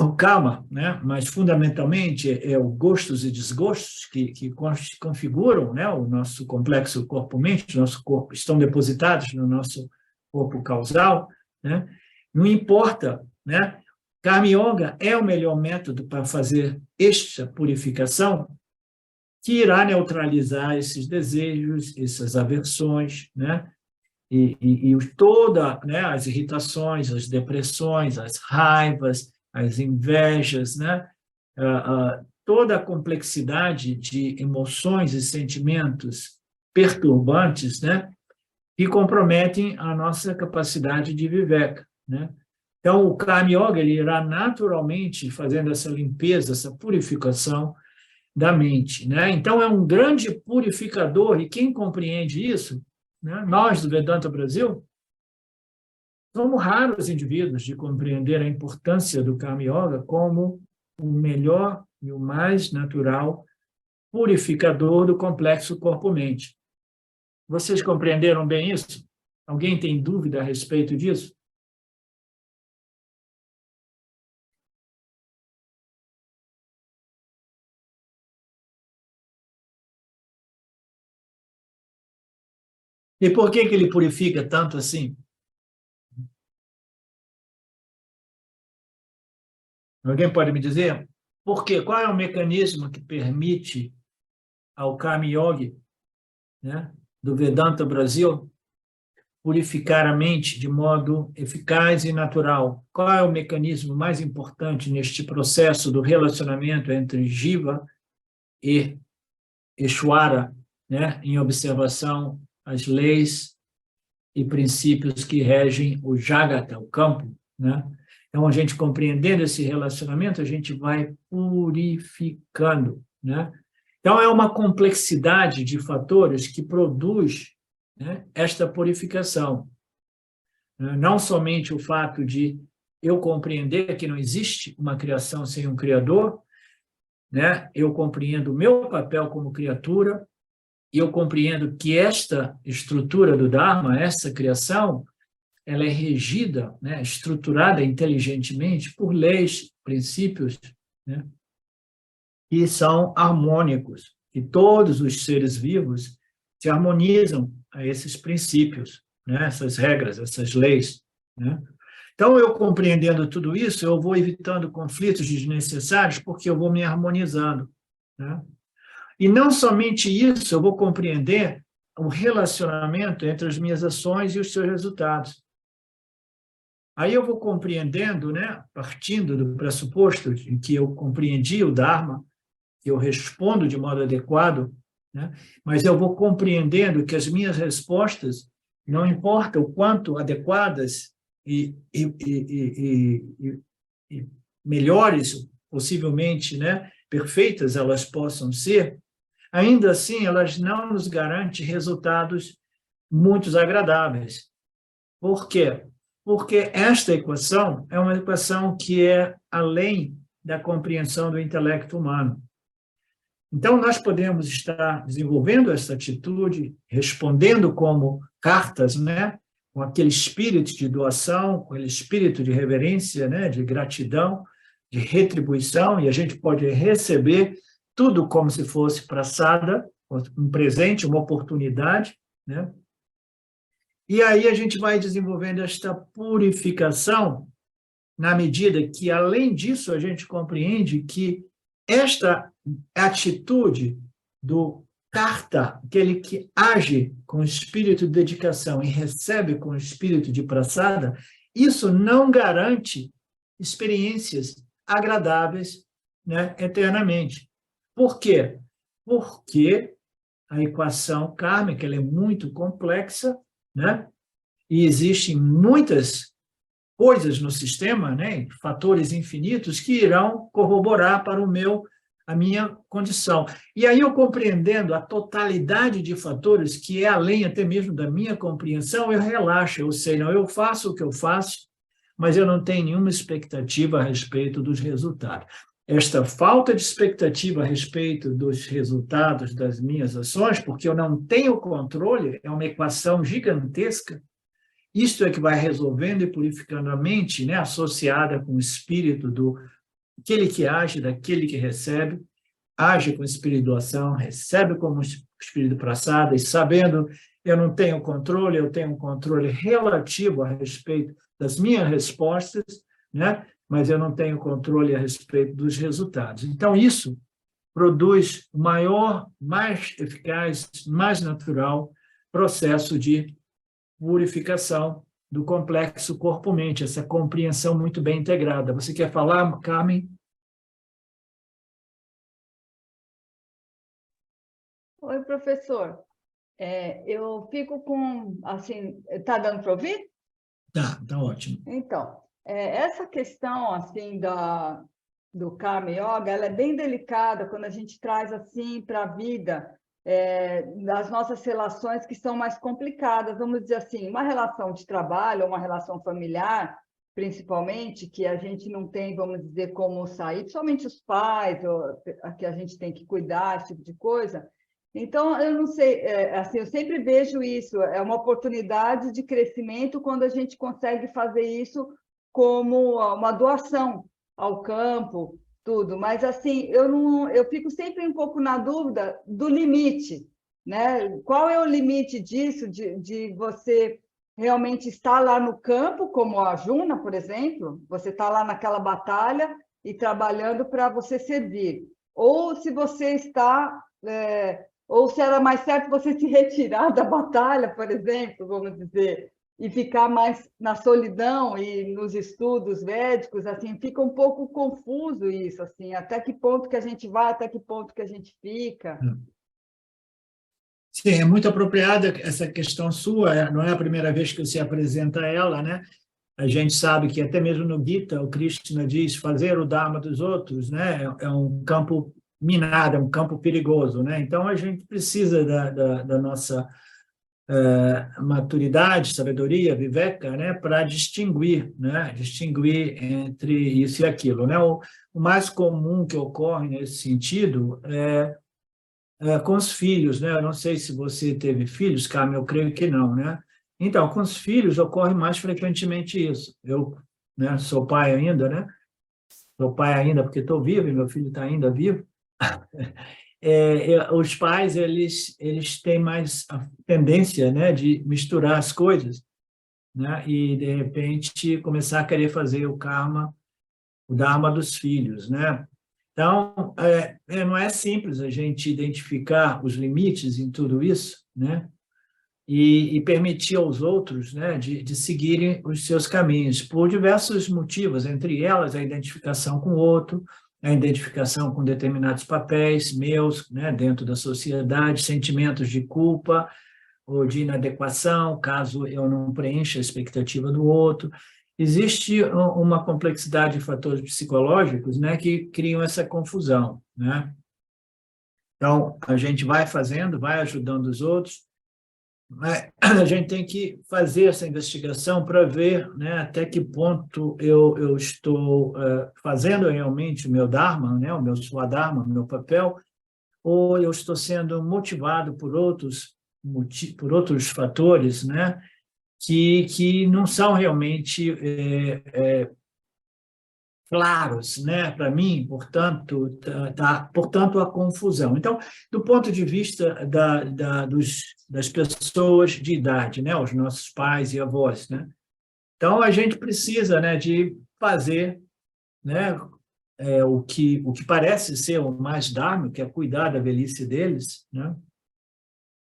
o kama, né, mas fundamentalmente é o gostos e desgostos que configuram, né, o nosso complexo corpo-mente, nosso corpo, estão depositados no nosso corpo causal, né, não importa, né, Karma Yoga é o melhor método para fazer esta purificação, que irá neutralizar esses desejos, essas aversões, né? E toda, né, as irritações, as depressões, as raivas, as invejas, né? Toda a complexidade de emoções e sentimentos perturbantes, né, que comprometem a nossa capacidade de viver, né? Então, o Karma Yoga ele irá naturalmente fazendo essa limpeza, essa purificação da mente, né? Então, é um grande purificador, e quem compreende isso, né, nós do Vedanta Brasil, somos raros indivíduos de compreender a importância do Karma Yoga como o melhor e o mais natural purificador do complexo corpo-mente. Vocês compreenderam bem isso? Alguém tem dúvida a respeito disso? E por que ele purifica tanto assim? Alguém pode me dizer? Por quê? Qual é o mecanismo que permite ao Karma Yoga, né, do Vedanta Brasil, purificar a mente de modo eficaz e natural? Qual é o mecanismo mais importante neste processo do relacionamento entre Jiva e Ishvara, né, em observação às leis e princípios que regem o Jagata, o campo, né? Então, a gente compreendendo esse relacionamento, a gente vai purificando, né? Então, é uma complexidade de fatores que produz, né, esta purificação. Não somente o fato de eu compreender que não existe uma criação sem um Criador, né? Eu compreendo o meu papel como criatura, e eu compreendo que esta estrutura do Dharma, essa criação, ela é regida, né, estruturada inteligentemente por leis, princípios, né, que são harmônicos, e todos os seres vivos se harmonizam a esses princípios, né, essas regras, essas leis, né? Então, eu compreendendo tudo isso, eu vou evitando conflitos desnecessários, porque eu vou me harmonizando, né? E não somente isso, eu vou compreender o relacionamento entre as minhas ações e os seus resultados. Aí eu vou compreendendo, né, partindo do pressuposto em que eu compreendi o Dharma, que eu respondo de modo adequado, né, mas eu vou compreendendo que as minhas respostas, não importa o quanto adequadas e melhores, possivelmente, né, perfeitas elas possam ser, ainda assim, elas não nos garantem resultados muito agradáveis. Por quê? Porque esta equação é uma equação que é além da compreensão do intelecto humano. Então, nós podemos estar desenvolvendo essa atitude, respondendo como cartas, né? Com aquele espírito de doação, com aquele espírito de reverência, né? De gratidão, de retribuição, e a gente pode receber tudo como se fosse prasada, um presente, uma oportunidade, né? E aí a gente vai desenvolvendo esta purificação na medida que, além disso, a gente compreende que esta atitude do karta, aquele que age com espírito de dedicação e recebe com espírito de prasada, isso não garante experiências agradáveis, né, eternamente. Por quê? Porque a equação kármica ela é muito complexa, né? E existem muitas coisas no sistema, né? Fatores infinitos que irão corroborar para a minha condição. E aí eu compreendendo a totalidade de fatores que é além até mesmo da minha compreensão, eu relaxo, eu sei, não, eu faço o que eu faço, mas eu não tenho nenhuma expectativa a respeito dos resultados. Esta falta de expectativa a respeito dos resultados das minhas ações, porque eu não tenho controle, é uma equação gigantesca. Isto é que vai resolvendo e purificando a mente, né, associada com o espírito do aquele que age, daquele que recebe, age com o espírito de doação, recebe como espírito prasada, e sabendo eu não tenho controle, eu tenho um controle relativo a respeito das minhas respostas, né? mas eu não tenho controle a respeito dos resultados. Então, isso produz o maior, mais eficaz, mais natural processo de purificação do complexo corpo-mente, essa compreensão muito bem integrada. Você quer falar, Carmen? Oi, professor. Eu fico com, assim, está dando para ouvir? Tá ótimo. Então, essa questão, assim, do Karma Yoga, ela é bem delicada quando a gente traz, assim, para a vida, das nossas relações que são mais complicadas. Vamos dizer assim, uma relação de trabalho, uma relação familiar, principalmente, que a gente não tem, vamos dizer, como sair, principalmente os pais, que a gente tem que cuidar, esse tipo de coisa. Então, eu não sei, assim, eu sempre vejo isso, é uma oportunidade de crescimento quando a gente consegue fazer isso como uma doação ao campo, tudo. Mas, assim, eu fico sempre um pouco na dúvida do limite, né? Qual é o limite disso, de você realmente estar lá no campo, como a Juna, por exemplo, você está lá naquela batalha e trabalhando para você servir. Ou se você está... ou se era mais certo você se retirar da batalha, por exemplo, vamos dizer, e ficar mais na solidão e nos estudos médicos, assim, fica um pouco confuso isso, assim, até que ponto que a gente vai, até que ponto que a gente fica. Sim, é muito apropriada essa questão sua, não é a primeira vez que você apresenta ela, né? A gente sabe que até mesmo no Gita, o Krishna diz fazer o Dharma dos outros, né? É um campo minado, é um campo perigoso, né? Então, a gente precisa da nossa maturidade, sabedoria, viveka, né? Para distinguir, né? Distinguir entre isso e aquilo, né? O mais comum que ocorre nesse sentido com os filhos, né? Eu não sei se você teve filhos, Carmen, eu creio que não, né? Então, com os filhos ocorre mais frequentemente isso. Eu, né, sou pai ainda, né? Sou pai ainda porque estou vivo e meu filho está ainda vivo. Os pais eles têm mais a tendência, né, de misturar as coisas, né, e de repente começar a querer fazer o dharma dos filhos, né? Então não é simples a gente identificar os limites em tudo isso, né, e permitir aos outros, né, de seguirem os seus caminhos por diversos motivos, entre elas a identificação com o outro, a identificação com determinados papéis meus, né, dentro da sociedade, sentimentos de culpa ou de inadequação, caso eu não preencha a expectativa do outro. Existe uma complexidade de fatores psicológicos, né, que criam essa confusão, né? Então, a gente vai fazendo, vai ajudando os outros, mas a gente tem que fazer essa investigação para ver, né, até que ponto eu estou fazendo realmente o meu Dharma, né, o meu Swadharma, o meu papel, ou eu estou sendo motivado por outros fatores, né, que não são realmente claros, né, para mim, portanto, portanto, a confusão. Então, do ponto de vista das pessoas de idade, né, os nossos pais e avós, né, então a gente precisa, né, de fazer, né, o que parece ser o mais dharma, que é cuidar da velhice deles, né,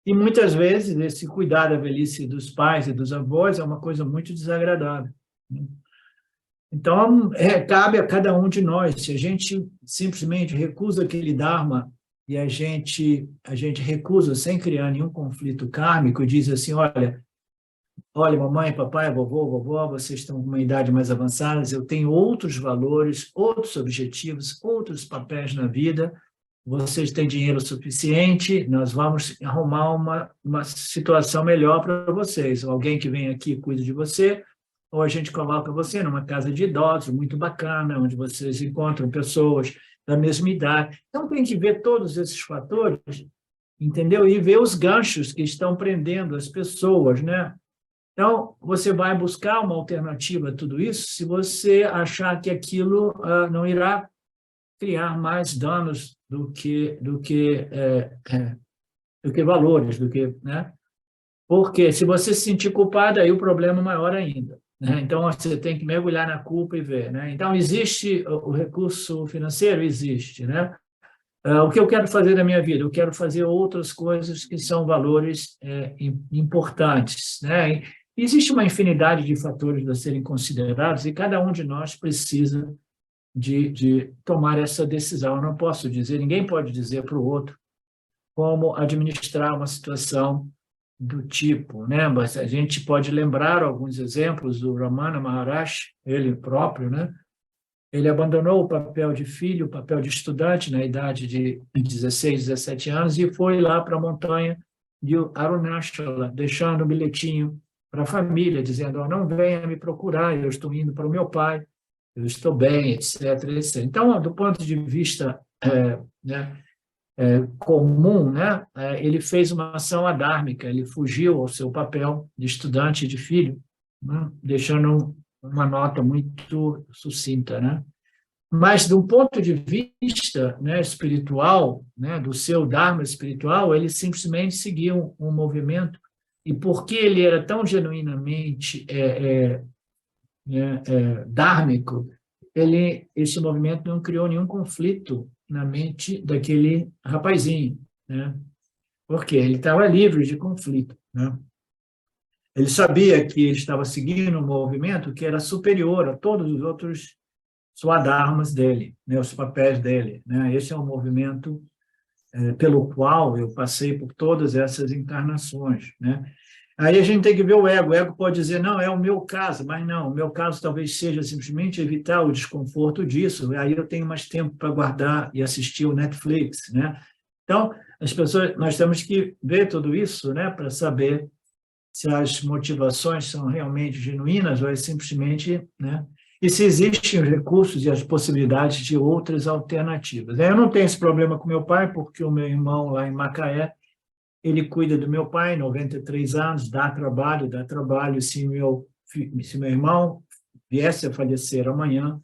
e muitas vezes esse cuidar da velhice dos pais e dos avós é uma coisa muito desagradável, né? Então, cabe a cada um de nós, se a gente simplesmente recusa aquele Dharma e a gente recusa sem criar nenhum conflito kármico, diz assim, olha, mamãe, papai, vovó, vocês estão com uma idade mais avançada, eu tenho outros valores, outros objetivos, outros papéis na vida, vocês têm dinheiro suficiente, nós vamos arrumar uma situação melhor para vocês. Alguém que vem aqui cuida de você, ou a gente coloca você numa casa de idosos muito bacana, onde vocês encontram pessoas da mesma idade. Então, tem que ver todos esses fatores, entendeu? E ver os ganchos que estão prendendo as pessoas, né? Então, você vai buscar uma alternativa a tudo isso se você achar que aquilo não irá criar mais danos do que valores, né? Porque se você se sentir culpado, aí o problema é maior ainda. né? Então, você tem que mergulhar na culpa e ver, né? Então, existe o recurso financeiro? Existe, né? O que eu quero fazer na minha vida? Eu quero fazer outras coisas que são valores importantes, né? E existe uma infinidade de fatores a serem considerados e cada um de nós precisa de tomar essa decisão. Eu não posso dizer, ninguém pode dizer para o outro como administrar uma situação do tipo, né? Mas a gente pode lembrar alguns exemplos do Ramana Maharshi, ele próprio, né? Ele abandonou o papel de filho, o papel de estudante na idade de 16, 17 anos e foi lá para a montanha de Arunachala, deixando um bilhetinho para a família, dizendo, não venha me procurar, eu estou indo para o meu pai, eu estou bem, etc, etc. Então, do ponto de vista comum, né, ele fez uma ação adármica, ele fugiu ao seu papel de estudante e de filho, né, deixando uma nota muito sucinta, né? Mas, do ponto de vista, né, espiritual, né, do seu Dharma espiritual, ele simplesmente seguiu um movimento, e porque ele era tão genuinamente dármico, esse movimento não criou nenhum conflito na mente daquele rapazinho, né? Porque ele estava livre de conflito, né? Ele sabia que ele estava seguindo um movimento que era superior a todos os outros swadharmas dele, né? Os papéis dele, né? Esse é um movimento pelo qual eu passei por todas essas encarnações, né? Aí a gente tem que ver o ego pode dizer, não, é o meu caso, mas não, o meu caso talvez seja simplesmente evitar o desconforto disso, aí eu tenho mais tempo para guardar e assistir o Netflix, né? Então, nós temos que ver tudo isso, né, para saber se as motivações são realmente genuínas ou é simplesmente, né, e se existem os recursos e as possibilidades de outras alternativas. Eu não tenho esse problema com meu pai, porque o meu irmão lá em Macaé, ele cuida do meu pai, 93 anos, dá trabalho. Se meu irmão viesse a falecer amanhã,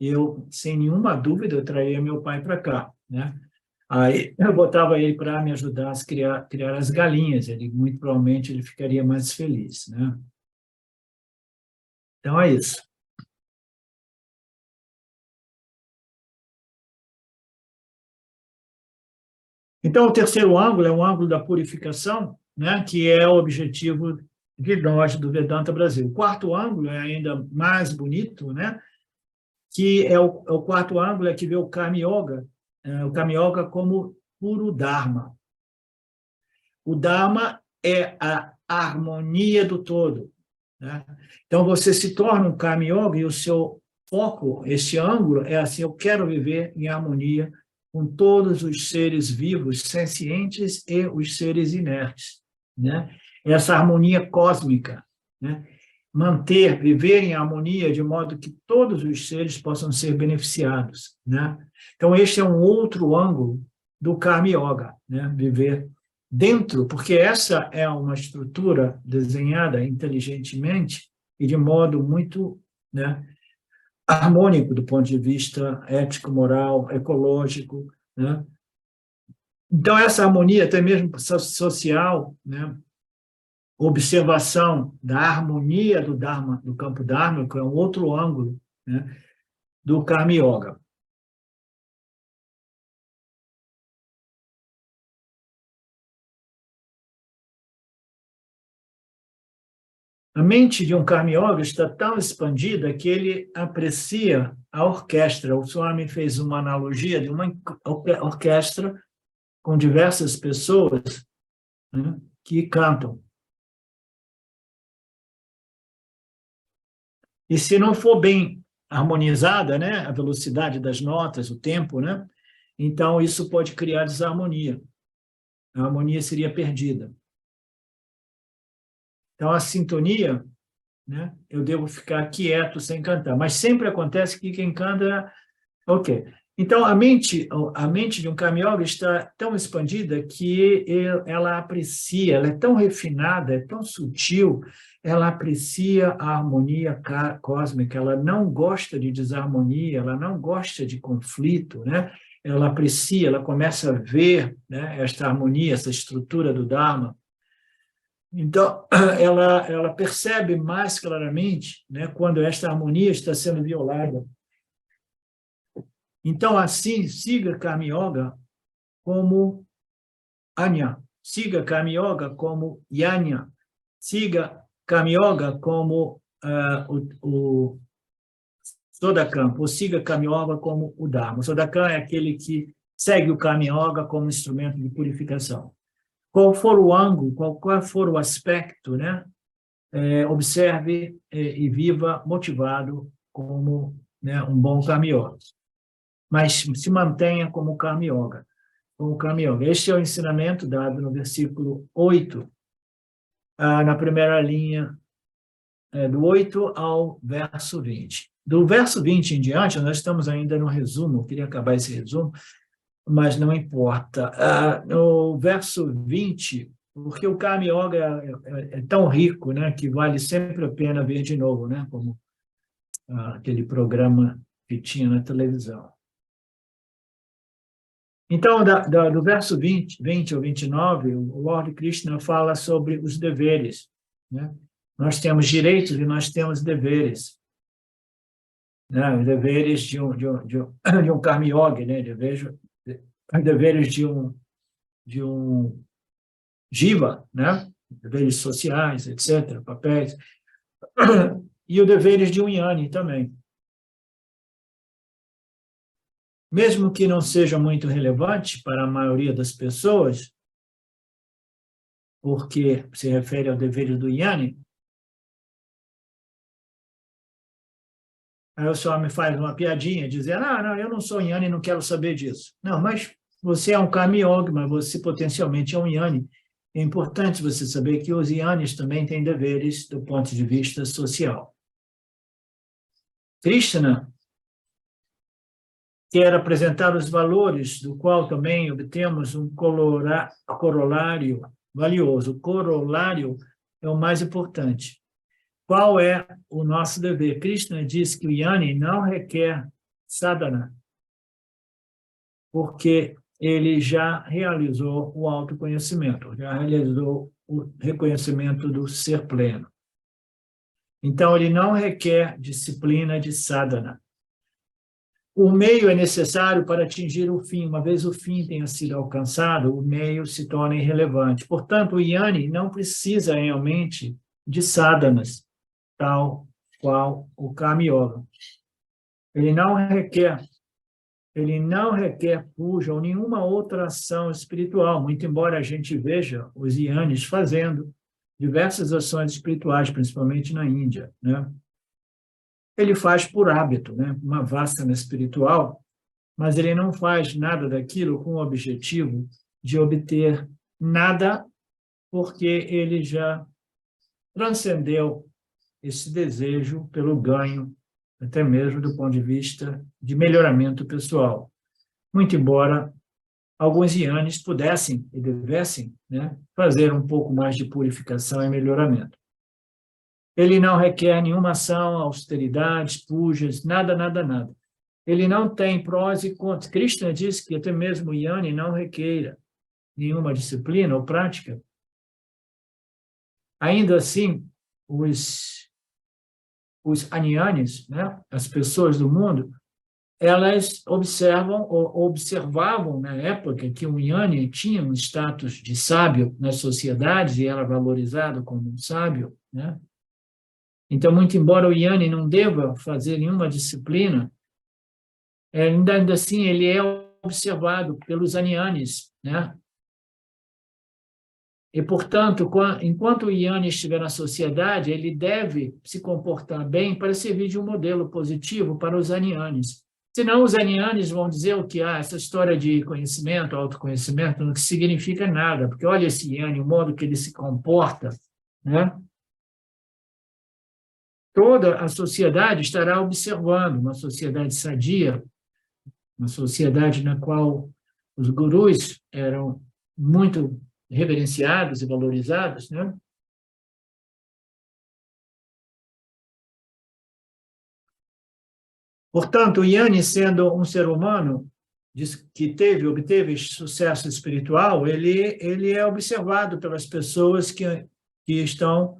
eu, sem nenhuma dúvida, eu traria meu pai para cá, né? Aí eu botava ele para me ajudar a criar as galinhas, muito provavelmente ele ficaria mais feliz, né? Então é isso. Então, o terceiro ângulo é o ângulo da purificação, né, que é o objetivo de nós do Vedanta Brasil. O quarto ângulo é ainda mais bonito, né, que é o quarto ângulo, que vê o Karma Yoga como puro Dharma. O Dharma é a harmonia do todo, né? Então, você se torna um Karma Yoga e o seu foco, esse ângulo, é assim, eu quero viver em harmonia com todos os seres vivos, sencientes e os seres inertes, né? Essa harmonia cósmica, né? Viver em harmonia de modo que todos os seres possam ser beneficiados, né? Então, este é um outro ângulo do Karma Yoga, né? Viver dentro, porque essa é uma estrutura desenhada inteligentemente e de modo muito, né, harmônico do ponto de vista ético, moral, ecológico, né? Então, essa harmonia, até mesmo social, né? Observação da harmonia do Dharma, do campo dharmico, é um outro ângulo, né, do Karma Yoga. A mente de um Karma Yoga está tão expandida que ele aprecia a orquestra. O Swami fez uma analogia de uma orquestra com diversas pessoas, né, que cantam. E se não for bem harmonizada, né, a velocidade das notas, o tempo, né, então isso pode criar desarmonia. A harmonia seria perdida. Então, a sintonia, né, eu devo ficar quieto sem cantar. Mas sempre acontece que quem canta... Ok. Então, a mente de um Karma Yoga está tão expandida que ela aprecia, ela é tão refinada, é tão sutil, ela aprecia a harmonia cósmica, ela não gosta de desarmonia, ela não gosta de conflito, né? Ela aprecia, ela começa a ver, né, esta harmonia, essa estrutura do Dharma. Então, ela percebe mais claramente, né, quando esta harmonia está sendo violada. Então, assim, siga Karma Yoga como Anya, siga Karma Yoga como Yanya, siga Karma Yoga como o Sodakan, ou siga Karma Yoga como o Dharma. O Sodakan é aquele que segue o Karma Yoga como instrumento de purificação. Qual for o ângulo, qual for o aspecto, né? Observe e viva motivado como, né, um bom Karma Yoga. Mas se mantenha como Karma Yoga. Como Karma Yoga. Este é o ensinamento dado no versículo 8, na primeira linha, do 8 ao verso 20. Do verso 20 em diante, nós estamos ainda no resumo, eu queria acabar esse resumo, mas não importa. No verso 20, porque o Karma Yoga é tão rico, né, que vale sempre a pena ver de novo, né, como aquele programa que tinha na televisão. Então, do verso 20 ao 29, o Lord Krishna fala sobre os deveres, né? Nós temos direitos e nós temos deveres, né? Os deveres de um Karma Yogi, né? Deveres de um Jiva, né? Deveres sociais, etc., papéis, e os deveres de um Jnani também. Mesmo que não seja muito relevante para a maioria das pessoas, porque se refere ao dever do Jnani, aí o Swami faz uma piadinha, dizendo, não, eu não sou Jnani e não quero saber disso. Não, mas você é um Karma Yogi, mas você potencialmente é um Jnani. É importante você saber que os Jnanis também têm deveres do ponto de vista social. Krishna quer apresentar os valores, do qual também obtemos um corolário valioso. O corolário é o mais importante. Qual é o nosso dever? Krishna diz que o Jnani não requer sadhana, porque ele já realizou o autoconhecimento, já realizou o reconhecimento do ser pleno. Então, ele não requer disciplina de sadhana. O meio é necessário para atingir o fim. Uma vez o fim tenha sido alcançado, o meio se torna irrelevante. Portanto, o Jnani não precisa realmente de sadhanas, tal qual o Karma Yoga. Ele não requer puja ou nenhuma outra ação espiritual, muito embora a gente veja os Jnanis fazendo diversas ações espirituais, principalmente na Índia, né? Ele faz por hábito, né? Uma vasana espiritual, mas ele não faz nada daquilo com o objetivo de obter nada, porque ele já transcendeu esse desejo pelo ganho, até mesmo do ponto de vista de melhoramento pessoal. Muito embora alguns Jnanis pudessem e devessem, né, fazer um pouco mais de purificação e melhoramento. Ele não requer nenhuma ação, austeridades, pujas, nada, nada, nada. Ele não tem prós e contras. Krishna diz que até mesmo o Jnani não requeira nenhuma disciplina ou prática. Ainda assim, os Jnanis, né, as pessoas do mundo, elas observavam na época que o Jnani tinha um status de sábio nas sociedades e era valorizado como um sábio, né? Então, muito embora o Jnani não deva fazer nenhuma disciplina, ainda assim ele é observado pelos Jnanis, né? E, portanto, enquanto o Jnani estiver na sociedade, ele deve se comportar bem para servir de um modelo positivo para os Jnanis. Senão, os Jnanis vão dizer o que essa história de conhecimento, autoconhecimento, não significa nada, porque olha esse Jnani, o modo que ele se comporta, né? Toda a sociedade estará observando, uma sociedade sadia, uma sociedade na qual os gurus eram muito reverenciados e valorizados, né? Portanto, o Jnani, sendo um ser humano que obteve sucesso espiritual, ele é observado pelas pessoas que que estão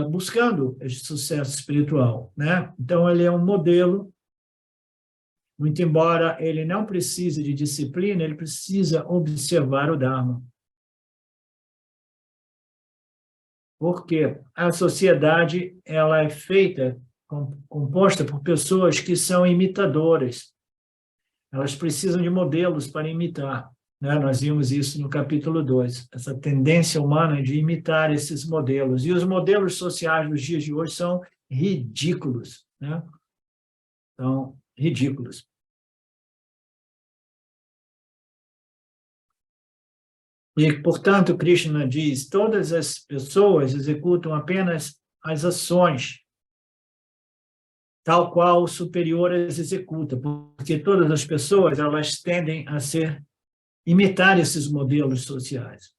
buscando esse sucesso espiritual, né? Então, ele é um modelo, muito embora ele não precise de disciplina, ele precisa observar o Dharma. Porque a sociedade ela é feita, composta por pessoas que são imitadoras. Elas precisam de modelos para imitar, né? Nós vimos isso no capítulo 2, essa tendência humana de imitar esses modelos. E os modelos sociais dos dias de hoje são ridículos, né? São ridículos. E, portanto, Krishna diz, todas as pessoas executam apenas as ações, tal qual o superior as executa, porque todas as pessoas elas tendem a imitar esses modelos sociais.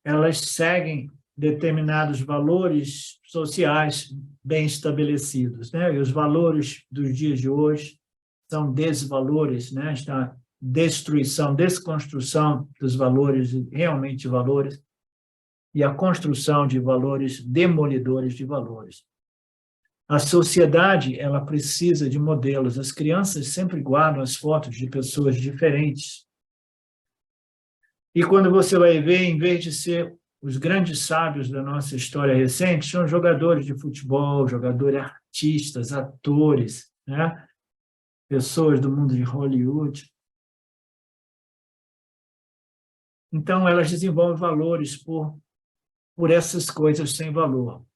Elas seguem determinados valores sociais bem estabelecidos, né? E os valores dos dias de hoje são desvalores, né? Está destruição, desconstrução dos valores, realmente valores, e a construção de valores demolidores de valores. A sociedade, ela precisa de modelos. As crianças sempre guardam as fotos de pessoas diferentes. E quando você vai ver, em vez de ser os grandes sábios da nossa história recente, são jogadores de futebol, jogadores artistas, atores, né? Pessoas do mundo de Hollywood. Então, elas desenvolvem valores por essas coisas sem valor.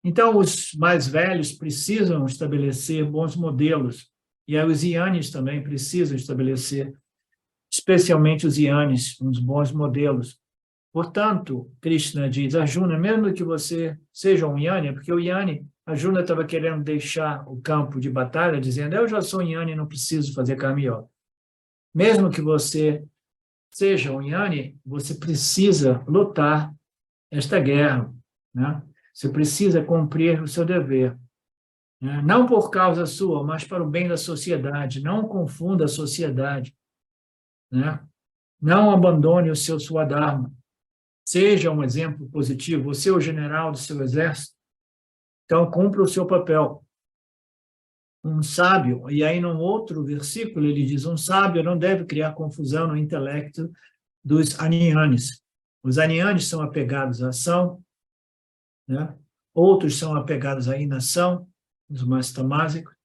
Então, os mais velhos precisam estabelecer bons modelos, e aí os ianes também precisam estabelecer, especialmente os ianes, uns bons modelos. Portanto, Krishna diz, Arjuna, mesmo que você seja um yani, porque o yani, Arjuna estava querendo deixar o campo de batalha, dizendo, eu já sou yani, não preciso fazer karma yoga. Mesmo que você seja um yani, você precisa lutar esta guerra, né? Você precisa cumprir o seu dever, né? Não por causa sua, mas para o bem da sociedade. Não confunda a sociedade, né? Não abandone o seu swadharma. Seja um exemplo positivo. Você é o general do seu exército, então cumpra o seu papel. Um sábio, e aí num outro versículo ele diz, um sábio não deve criar confusão no intelecto dos anianes. Os anianes são apegados à ação, né? Outros são apegados à inação, os mais tamásicos,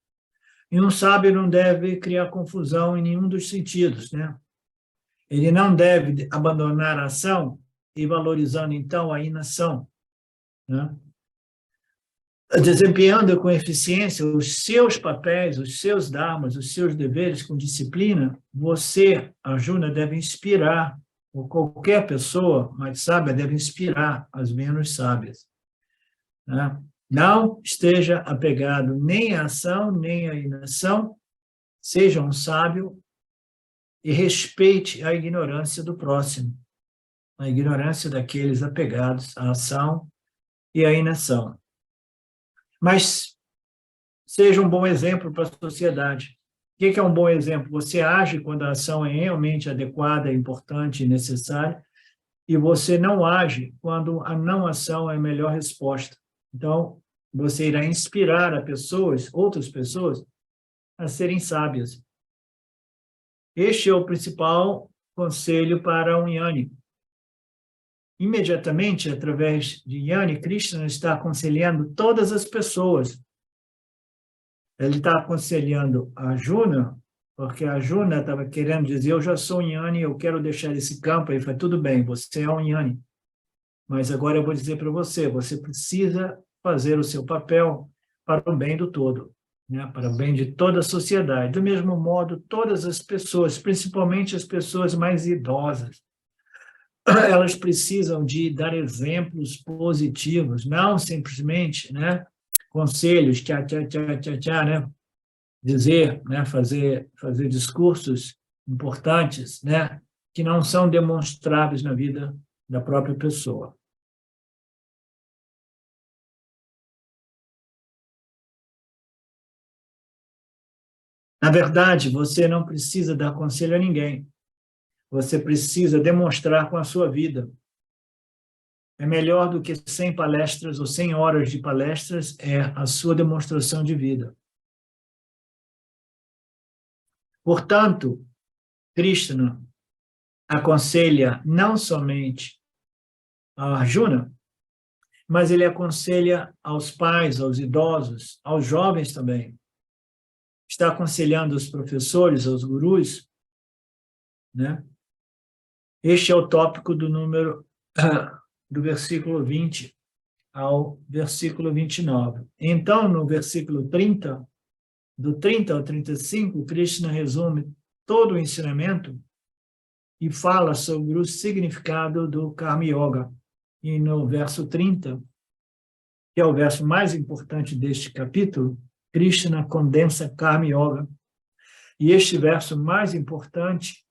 e um sábio não deve criar confusão em nenhum dos sentidos, né? Ele não deve abandonar a ação e valorizando, então, a inação, né? Desempenhando com eficiência os seus papéis, os seus dharmas, os seus deveres com disciplina, você, Arjuna, deve inspirar, ou qualquer pessoa mais sábia deve inspirar as menos sábias, né? Não esteja apegado nem à ação, nem à inação, seja um sábio e respeite a ignorância do próximo, a ignorância daqueles apegados à ação e à inação. Mas seja um bom exemplo para a sociedade. O que é um bom exemplo? Você age quando a ação é realmente adequada, importante e necessária, e você não age quando a não ação é a melhor resposta. Então, você irá inspirar a pessoas, outras pessoas, a serem sábias. Este é o principal conselho para um yani. Imediatamente, através de yani, Krishna está aconselhando todas as pessoas. Ele está aconselhando a Arjuna, porque a Arjuna estava querendo dizer, eu já sou um yani, eu quero deixar esse campo. Ele falou, tudo bem, você é um yani. Mas agora eu vou dizer para você, você precisa fazer o seu papel para o bem do todo, né? Para o bem de toda a sociedade. Do mesmo modo, todas as pessoas, principalmente as pessoas mais idosas, elas precisam de dar exemplos positivos, não simplesmente, né, conselhos, tchá, tchá, tchá, tchá, tchá, né? Dizer, né, fazer discursos importantes, né, que não são demonstráveis na vida da própria pessoa. Na verdade, você não precisa dar conselho a ninguém. você precisa demonstrar com a sua vida. É melhor do que 100 palestras ou 100 horas de palestras, é a sua demonstração de vida. Portanto, Krishna aconselha não somente a Arjuna, mas ele aconselha aos pais, aos idosos, aos jovens também. Está aconselhando os professores, aos gurus, né? Este é o tópico do versículo 20 ao versículo 29. Então, no versículo 30, do 30 ao 35, Krishna resume todo o ensinamento e fala sobre o significado do Karma Yoga. E no verso 30, que é o verso mais importante deste capítulo, Krishna condensa Karma Yoga. E este verso mais importante,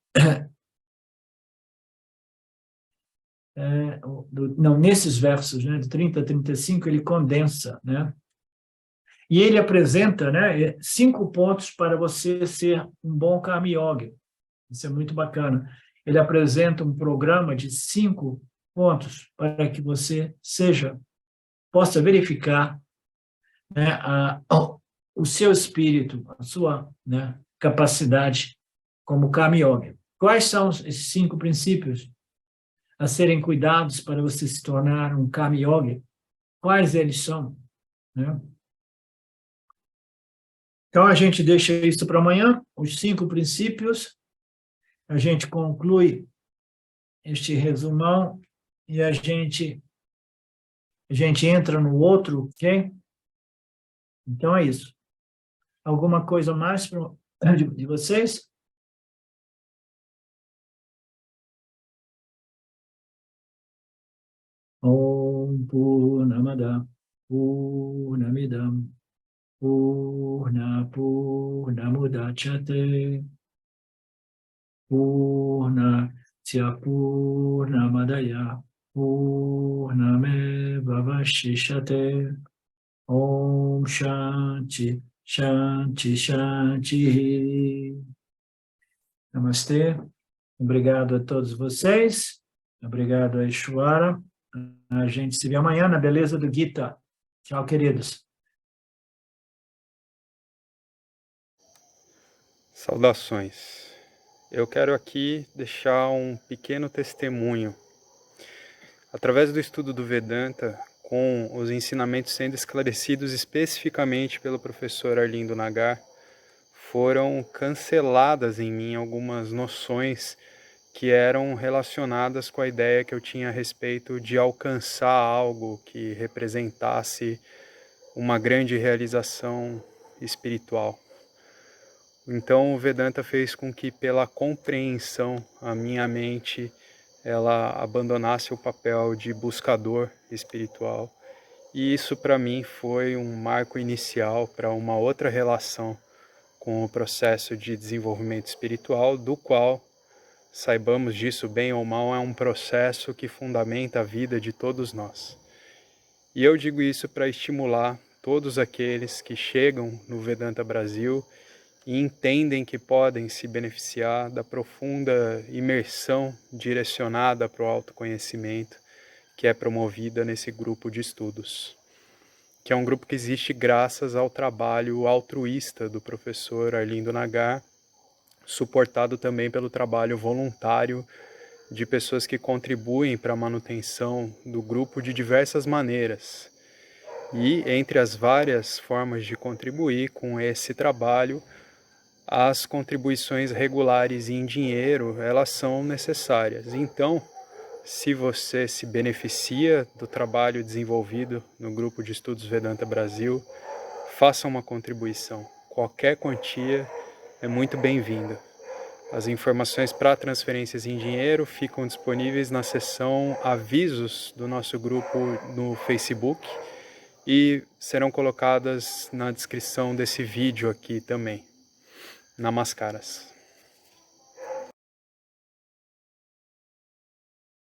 nesses versos, né, de 30 a 35, ele condensa, né? E ele apresenta, né, 5 pontos para você ser um bom Karma Yogi. Isso é muito bacana. Ele apresenta um programa de 5 pontos para que você possa verificar, né, o seu espírito, a sua, né, capacidade como Karma Yogi. Quais são esses 5 princípios a serem cuidados para você se tornar um Karma Yogi? Quais eles são, né? Então, a gente deixa isso para amanhã, os 5 princípios. A gente conclui este resumão e a gente entra no outro, ok? Então, é isso. Alguma coisa mais de vocês? Om Purnamada Purnamidam Purnamudachyate Purnasya Purnamadaya Purnameva Vashishyate. Om Shanti Shanti Shanti. Namastê. Obrigado a todos vocês. Obrigado a Ishwara. A gente se vê amanhã na beleza do Gita. Tchau, queridos. Saudações. Eu quero aqui deixar um pequeno testemunho. Através do estudo do Vedanta, com os ensinamentos sendo esclarecidos especificamente pelo professor Arlindo Nagar, foram canceladas em mim algumas noções que eram relacionadas com a ideia que eu tinha a respeito de alcançar algo que representasse uma grande realização espiritual. Então o Vedanta fez com que, pela compreensão, a minha mente ela abandonasse o papel de buscador espiritual. E isso para mim foi um marco inicial para uma outra relação com o processo de desenvolvimento espiritual, do qual, saibamos disso bem ou mal, é um processo que fundamenta a vida de todos nós. E eu digo isso para estimular todos aqueles que chegam no Vedanta Brasil e entendem que podem se beneficiar da profunda imersão direcionada para o autoconhecimento que é promovida nesse grupo de estudos, que é um grupo que existe graças ao trabalho altruísta do professor Arlindo Nagar, suportado também pelo trabalho voluntário de pessoas que contribuem para a manutenção do grupo de diversas maneiras. E entre as várias formas de contribuir com esse trabalho, as contribuições regulares em dinheiro, elas são necessárias. Então, se você se beneficia do trabalho desenvolvido no Grupo de Estudos Vedanta Brasil, faça uma contribuição. Qualquer quantia é muito bem-vinda. As informações para transferências em dinheiro ficam disponíveis na seção Avisos do nosso grupo no Facebook e serão colocadas na descrição desse vídeo aqui também. Namaskaras.